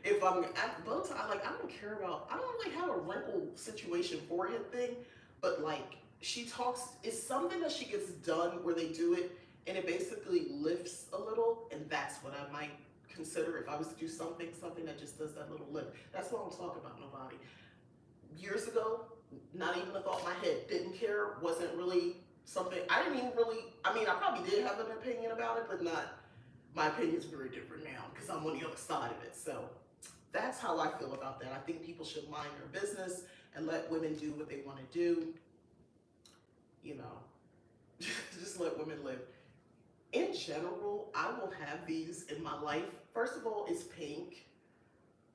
if I'm at bow tie, like I don't really have a wrinkle situation forehead thing, but like it's something that she gets done where they do it and it basically lifts a little, and that's what I might consider if I was to do something that just does that little lift. That's what I'm talking about, nobody. Years ago, not even a thought in my head, didn't care, wasn't really something, I probably did have an opinion about it, but my opinion's very different now because I'm on the other side of it. So that's how I feel about that. I think people should mind their business and let women do what they want to do. Just let women live. In general, I will have these in my life. First of all, it's pink.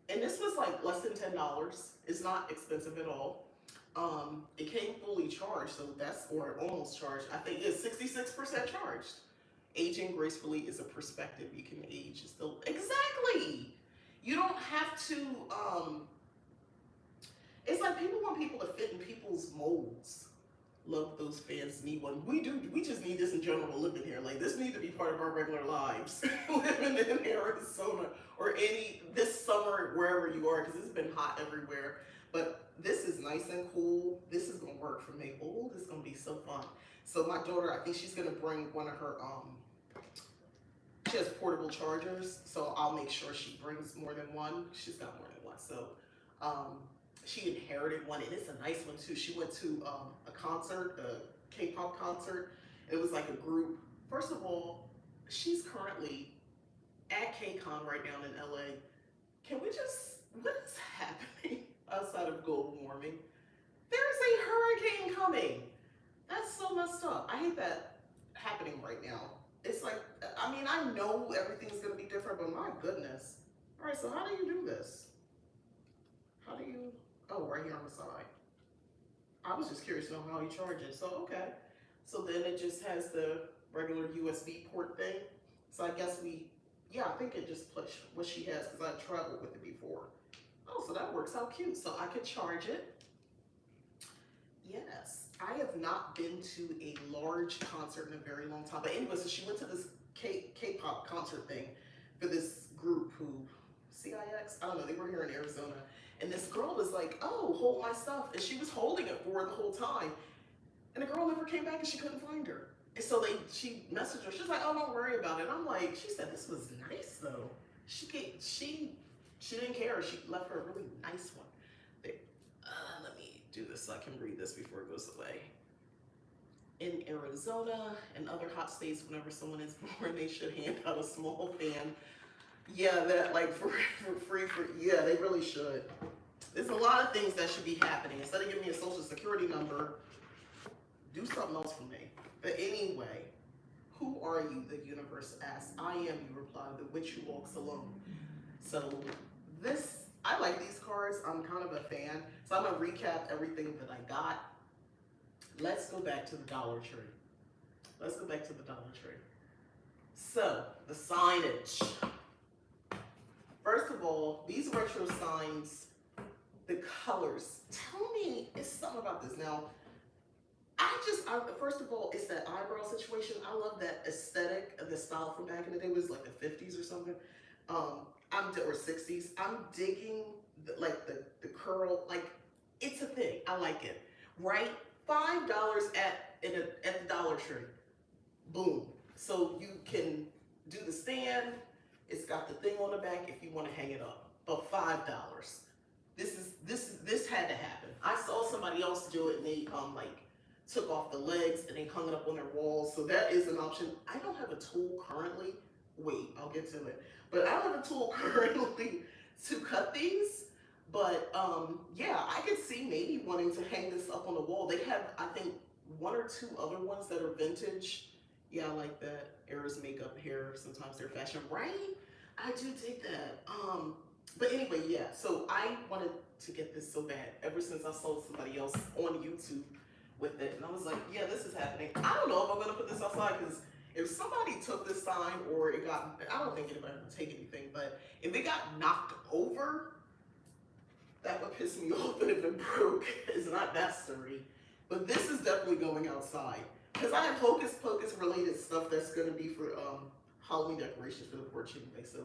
And this was like less than $10. It's not expensive at all. It came fully charged, or almost charged. I think it's 66% charged. Aging gracefully is a perspective. You can age still. Exactly. You don't have to, it's like people want people to fit in people's molds. Love those fans need one. We just need this in general living here. Like this needs to be part of our regular lives. Living in Arizona or this summer, wherever you are, because it's been hot everywhere. But this is nice and cool. This is gonna work for me. Oh, this is gonna be so fun. So my daughter, I think she's gonna bring one of her, she has portable chargers, so I'll make sure she brings more than one. She's got more than one. So she inherited one, and it's a nice one too. She went to a concert, a K-pop concert. It was like a group. First of all, she's currently at KCON right now in LA. What is happening outside of global warming? There's a hurricane coming. That's so messed up. I hate that happening right now. It's like, I know everything's gonna be different, but my goodness. All right, so how do you do this? Oh, right here on the side. I was just curious to know how you charge it. So, okay. So then it just has the regular USB port thing. So I guess I think it just push what she has because I traveled with it before. Oh, so that works out cute. So I could charge it. Yes, I have not been to a large concert in a very long time. But anyway, so she went to this K-pop concert thing for this group who, CIX, I don't know, they were here in Arizona. And this girl was like, oh, hold my stuff. And she was holding it for her the whole time. And the girl never came back and she couldn't find her. And so she messaged her. She's like, oh, don't worry about it. I'm like, she said this was nice though. She didn't care. She left her a really nice one. Let me do this so I can read this before it goes away. In Arizona and other hot states, whenever someone is born, they should hand out a small fan. Yeah, that like for free yeah, they really should. There's a lot of things that should be happening. Instead of giving me a social security number, do something else for me. But anyway, who are you? The universe asks. I am, you reply, the witch who walks alone. So I like these cards. I'm kind of a fan. So I'm gonna recap everything that I got. Let's go back to the Dollar Tree. Let's go back to the Dollar Tree. So, the signage. First of all, these retro signs, the colors. Tell me, it's something about this. Now, first of all, it's that eyebrow situation. I love that aesthetic of the style from back in the day. It was like the 50s or something. Or 60s. I'm digging the curl. Like, it's a thing. I like it. Right? $5 at the Dollar Tree. Boom. So you can do the stand. It's got the thing on the back if you want to hang it up. But $5. This had to happen. I saw somebody else do it and they took off the legs and they hung it up on their walls. So that is an option. I don't have a tool currently. Wait, I'll get to it. But I don't have a tool currently to cut these. But yeah, I could see maybe wanting to hang this up on the wall. They have, I think, 1 or 2 other ones that are vintage. Yeah, I like that. Era's makeup hair. Sometimes they're fashion, right? I do dig that. But anyway, yeah. So I wanted to get this so bad ever since I saw somebody else on YouTube with it, and I was like, yeah, this is happening. I don't know if I'm gonna put this outside because if somebody took this sign or it got, I don't think anybody would take anything, but if it got knocked over, that would piss me off. And if it broke, it's not that sturdy. But this is definitely going outside. Because I have Hocus Pocus related stuff that's going to be for Halloween decorations for the porch anyway. So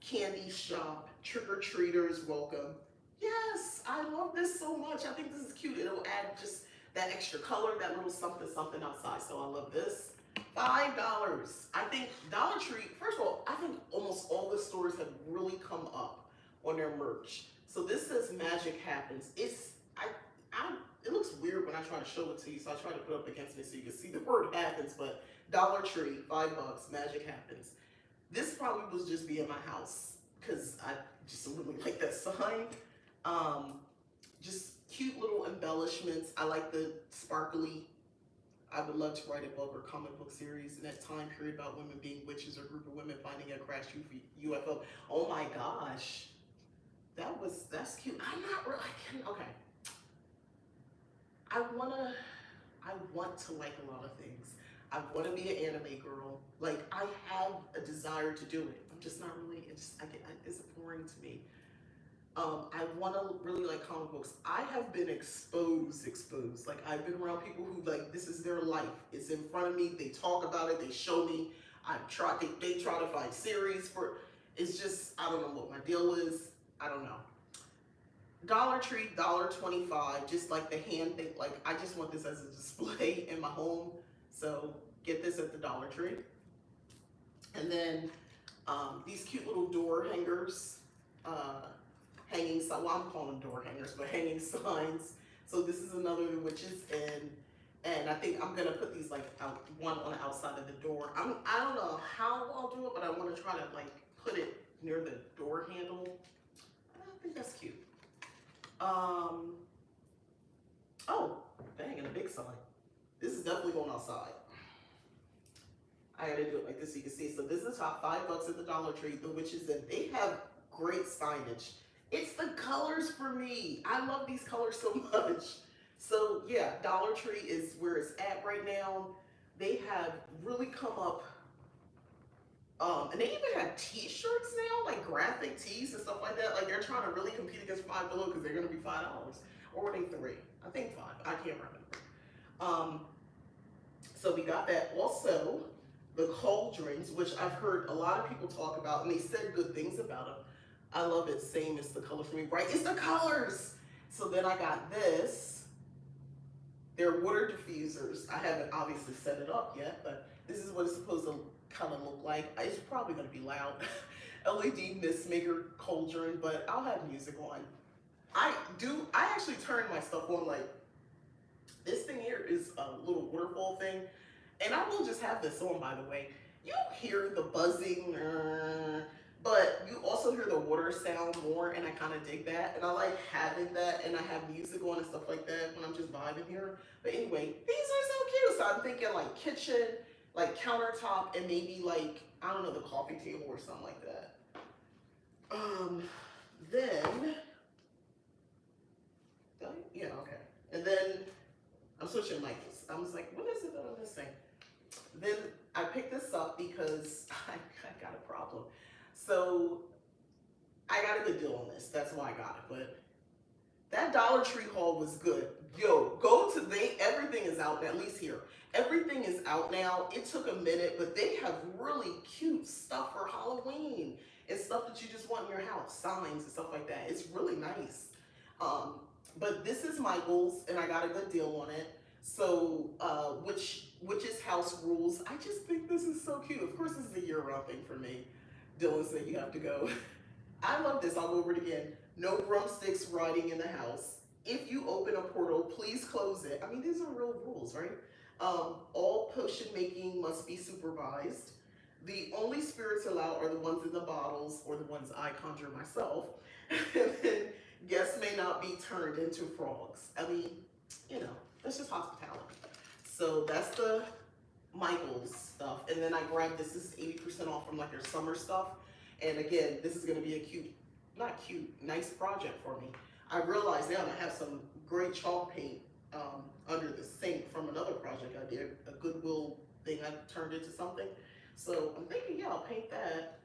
candy shop, trick-or-treaters, welcome. Yes, I love this so much. I think this is cute. It'll add just that extra color, that little something something outside. So I love this. $5. I think Dollar Tree, first of all, I think almost all the stores have really come up on their merch. So this says magic happens. It looks weird when I try to show it to you, so I try to put it up against it so you can see the word happens, but Dollar Tree, $5, magic happens. This probably was just be in my house because I just really like that sign. Just cute little embellishments. I like the sparkly. I would love to write a book or comic book series in that time period about women being witches or a group of women finding a crashed UFO. Oh my gosh. That's cute. I'm not really, okay. I want to like a lot of things. I want to be an anime girl. Like, I have a desire to do it. I'm just not really, it's boring to me. I want to really like comic books. I have been exposed. Like, I've been around people who, like, this is their life. It's in front of me. They talk about it. They show me. They try to find series for, it's just, I don't know what my deal is. I don't know. Dollar Tree, $1.25, just like the hand thing. Like, I just want this as a display in my home. So get this at the Dollar Tree. And then these cute little door hangers, hanging, well, I'm calling them door hangers, but hanging signs. So this is another which is in, and I think I'm gonna put these like one on the outside of the door. I don't know how I'll do it, but I want to try to like put it near the door handle. I think that's cute. Oh, dang, and a big sign. This is definitely going outside. I gotta do it like this so you can see. So this is top $5 at the Dollar Tree, the witches, and they have great signage. It's the colors for me. I love these colors so much. So yeah, Dollar Tree is where it's at right now. They have really come up, and they even have t-shirts now, like graphic tees and stuff like that. Like, they're trying to really compete against Five Below because they're gonna be $5. Or were they $3? I think 5, I can't remember. So we got that. Also, the cauldrons, which I've heard a lot of people talk about, and they said good things about them. I love it. Same as the color for me, right? It's the colors. So then I got this. They're water diffusers. I haven't obviously set it up yet, but this is what it's supposed to kind of look like. It's probably going to be loud. LED mist maker cauldron, but I'll have music on. I actually turn my stuff on, like this thing here is a little waterfall thing, and I will just have this on, by the way. You hear the buzzing, but you also hear the water sound more, and I kind of dig that, and I like having that, and I have music on and stuff like that when I'm just vibing here. But anyway, these are so cute. So I'm thinking like kitchen, like countertop, and maybe like, I don't know, the coffee table or something like that. Then, yeah, okay. And then I'm switching mics. I was like, what is it that I'm missing? Then I picked this up because I got a problem. So I got a good deal on this. That's why I got it. But that Dollar Tree haul was good. Yo, everything is out now, at least here. Everything is out now. It took a minute, but they have really cute stuff for Halloween and stuff that you just want in your house, signs and stuff like that. It's really nice. But this is Michael's, and I got a good deal on it. So, Witch's House Rules. I just think this is so cute. Of course, this is a year-round thing for me. Dylan said you have to go. I love this. I'll go over it again. No broomsticks riding in the house. If you open a portal, please close it. I mean, these are real rules, right? All potion making must be supervised. The only spirits allowed are the ones in the bottles or the ones I conjure myself. And then guests may not be turned into frogs. I mean, you know, that's just hospitality. So that's the Michael's stuff. And then I grabbed this. This is 80% off from like their summer stuff. And again, this is going to be a nice project for me. I realize now that I have some great chalk paint under the sink from another project I did, a Goodwill thing I turned into something. So I'm thinking, yeah, I'll paint that.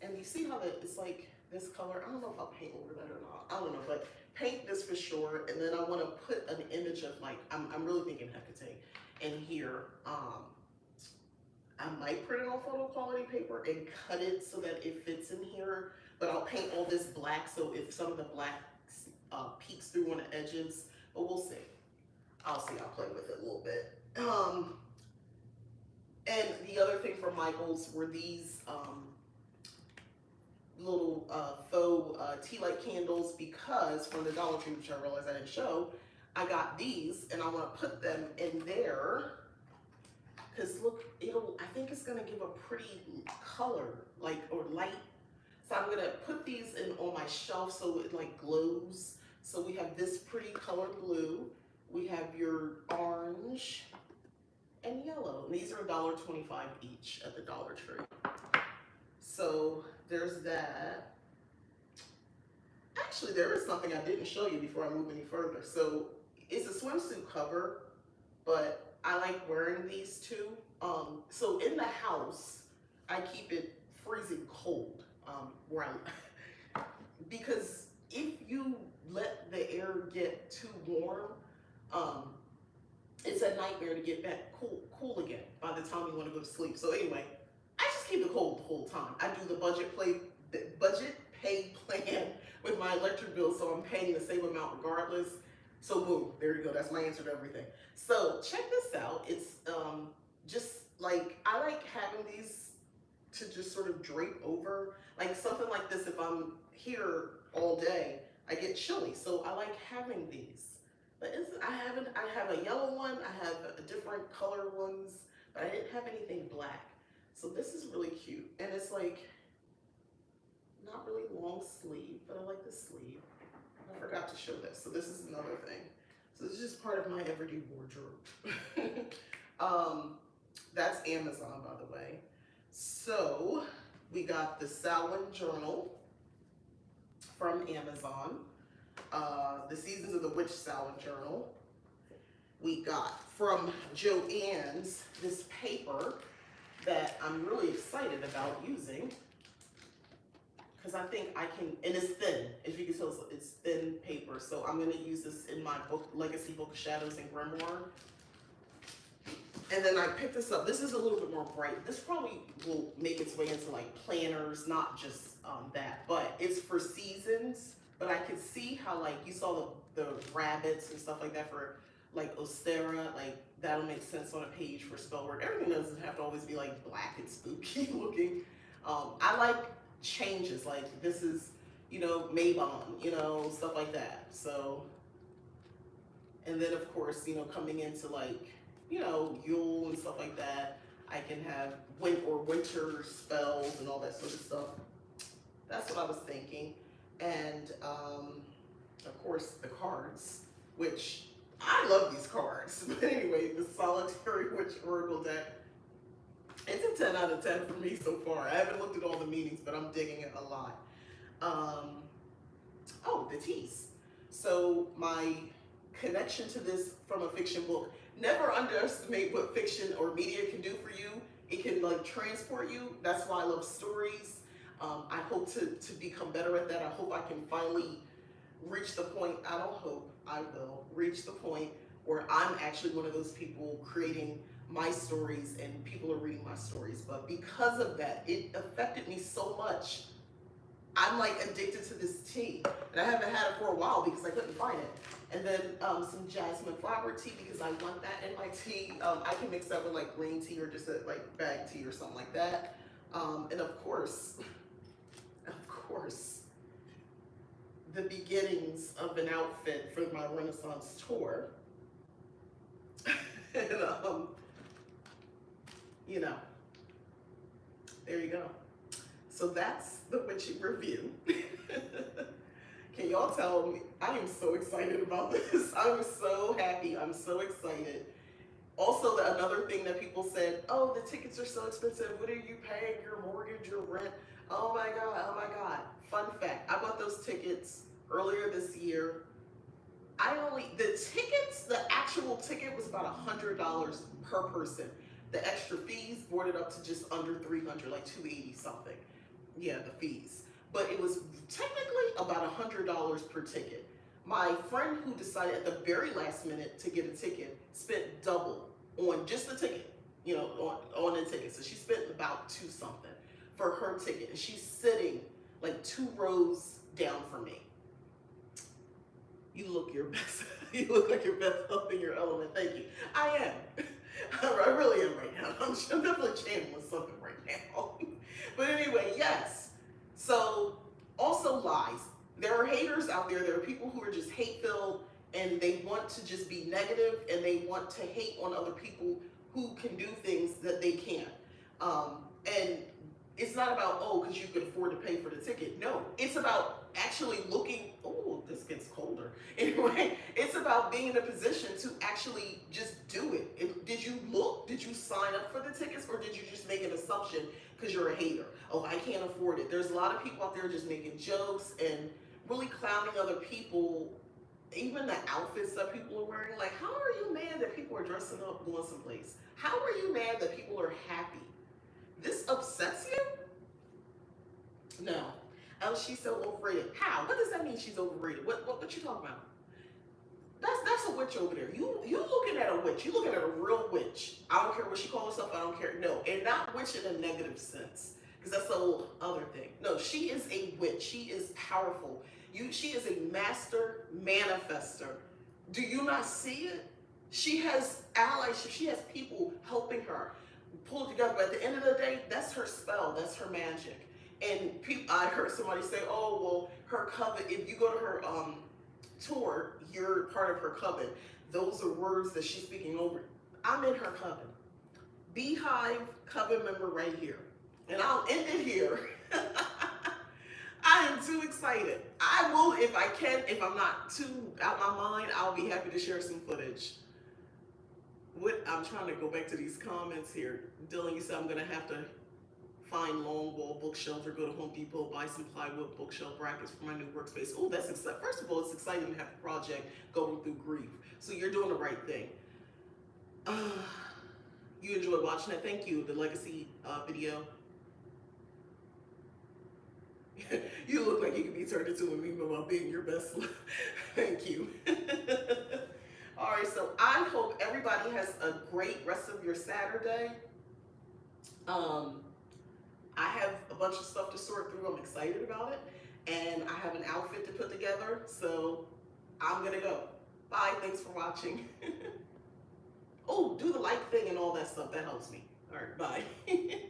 And you see how it's like this color? I don't know if I'll paint over that or not. I don't know, but paint this for sure. And then I want to put an image of like, I'm really thinking Hecate in here. I might print it on photo quality paper and cut it so that it fits in here. But I'll paint all this black so if some of the black peeks through on the edges. But we'll see. I'll see. I'll play with it a little bit. And the other thing for Michael's were these little faux tea light candles, because from the Dollar Tree, which I realized I didn't show, I got these and I want to put them in there because look, I think it's gonna give a pretty color, like, or light. So I'm gonna put these in on my shelf so it like glows. So we have this pretty color blue, we have your orange and yellow. And these are $1.25 each at the Dollar Tree. So there's that. Actually, there is something I didn't show you before I move any further. So it's a swimsuit cover, but I like wearing these too. So in the house, I keep it freezing cold because if you let the air get too warm, it's a nightmare to get back cool again by the time you want to go to sleep. So anyway, I just keep it cold the whole time. I do the budget pay plan with my electric bill, so I'm paying the same amount regardless. So boom, there you go. That's my answer to everything. So check this out. It's just like, I like having these to just sort of drape over, like something like this. If I'm here all day, I get chilly. So I like having these. But I have a yellow one, I have a different color ones, but I didn't have anything black. So this is really cute. And it's like, not really long sleeve, but I like the sleeve. I forgot to show this. So this is another thing. So this is just part of my everyday wardrobe. That's Amazon, by the way. So we got the Samhain journal from Amazon. The Seasons of the Witch Samhain journal. We got from Joann's this paper that I'm really excited about using, because I think I can, and it's thin, as you can tell, it's thin paper. So I'm going to use this in my book, Legacy Book of Shadows and Grimoire. And then I picked this up. This is a little bit more bright. This probably will make its way into like planners, not just that, but it's for seasons. But I could see how like you saw the rabbits and stuff like that for like Ostera, like that'll make sense on a page for spell word. Everything doesn't have to always be like black and spooky looking. I like changes, like this is, you know, Maybon, you know, stuff like that. So, and then of course, you know, coming into like, you know, Yule and stuff like that, I can have winter spells and all that sort of stuff. That's what I was thinking. And of course the cards, which I love these cards. But anyway, the Solitary Witch Oracle deck, it's a 10 out of 10 for me so far. I haven't looked at all the meanings, but I'm digging it a lot. Oh, the teas. So my connection to this from a fiction book, never underestimate what fiction or media can do for you. It can like transport you. That's why I love stories. I hope to become better at that. I hope I can finally reach the point, I don't hope, I will reach the point where I'm actually one of those people creating my stories and people are reading my stories. But because of that, it affected me so much. I'm like addicted to this tea, and I haven't had it for a while because I couldn't find it. And then some jasmine flower tea because I want that in my tea. I can mix that with like green tea or just a like bag tea or something like that. And of course, the beginnings of an outfit for my Renaissance tour. And you know, there you go. So that's the Witchy review. Can y'all tell me? I am so excited about this. I'm so happy. I'm so excited. Also, another thing that people said, oh, the tickets are so expensive. What are you paying? Your mortgage, your rent? Oh my God, oh my God. Fun fact, I bought those tickets earlier this year. The actual ticket was about $100 per person. The extra fees brought it up to just under $300, like $280 something. Yeah, the fees. But it was technically about $100 per ticket. My friend who decided at the very last minute to get a ticket spent double on just the ticket, you know, on the ticket. So she spent about $2 something for her ticket. And she's sitting like 2 rows down from me. You look your best. You look like your best up in your element. Thank you. I am. I really am right now. I'm definitely channeling something right now. But anyway, yes. So also lies. There are haters out there. There are people who are just hate-filled and they want to just be negative and they want to hate on other people who can do things that they can't. And it's not about, oh, because you could afford to pay for the ticket. No, it's about actually looking, oh, this gets colder. Anyway, it's about being in a position to actually just do it. Did you look? Did you sign up for the tickets? Or did you just make an assumption because you're a hater? Oh, I can't afford it. There's a lot of people out there just making jokes and really clowning other people. Even the outfits that people are wearing. Like, how are you mad that people are dressing up going someplace? How are you mad that people are happy? This upsets you? No. Oh, she's so overrated. How? What does that mean she's overrated? What you talking about? That's a witch over there. You looking at a witch. You looking at a real witch. I don't care what she calls herself. I don't care. No, and not witch in a negative sense, because that's a whole other thing. No, she is a witch. She is powerful. She is a master manifester. Do you not see it? She has allies. She has people helping her pull it together. But at the end of the day, that's her spell. That's her magic. And I heard somebody say, oh, well, her coven, if you go to her tour, you're part of her coven. Those are words that she's speaking over. I'm in her coven. Beehive coven member right here. And I'll end it here. I am too excited. I will, if I can, if I'm not too out my mind, I'll be happy to share some footage. I'm trying to go back to these comments here. Dylan, you said I'm going to have to find long wall bookshelves or go to Home Depot, buy some plywood bookshelf brackets for my new workspace. Oh, that's exciting. First of all, it's exciting to have a project going through grief. So you're doing the right thing. You enjoyed watching it. Thank you. The legacy video. You look like you could be turned into a meme about being your best. Thank you. All right, so I hope everyone everybody has a great rest of your Saturday. Um, I have a bunch of stuff to sort through. I'm excited about it. And I have an outfit to put together. So I'm going to go. Bye. Thanks for watching. Oh, do the like thing and all that stuff. That helps me. All right. Bye.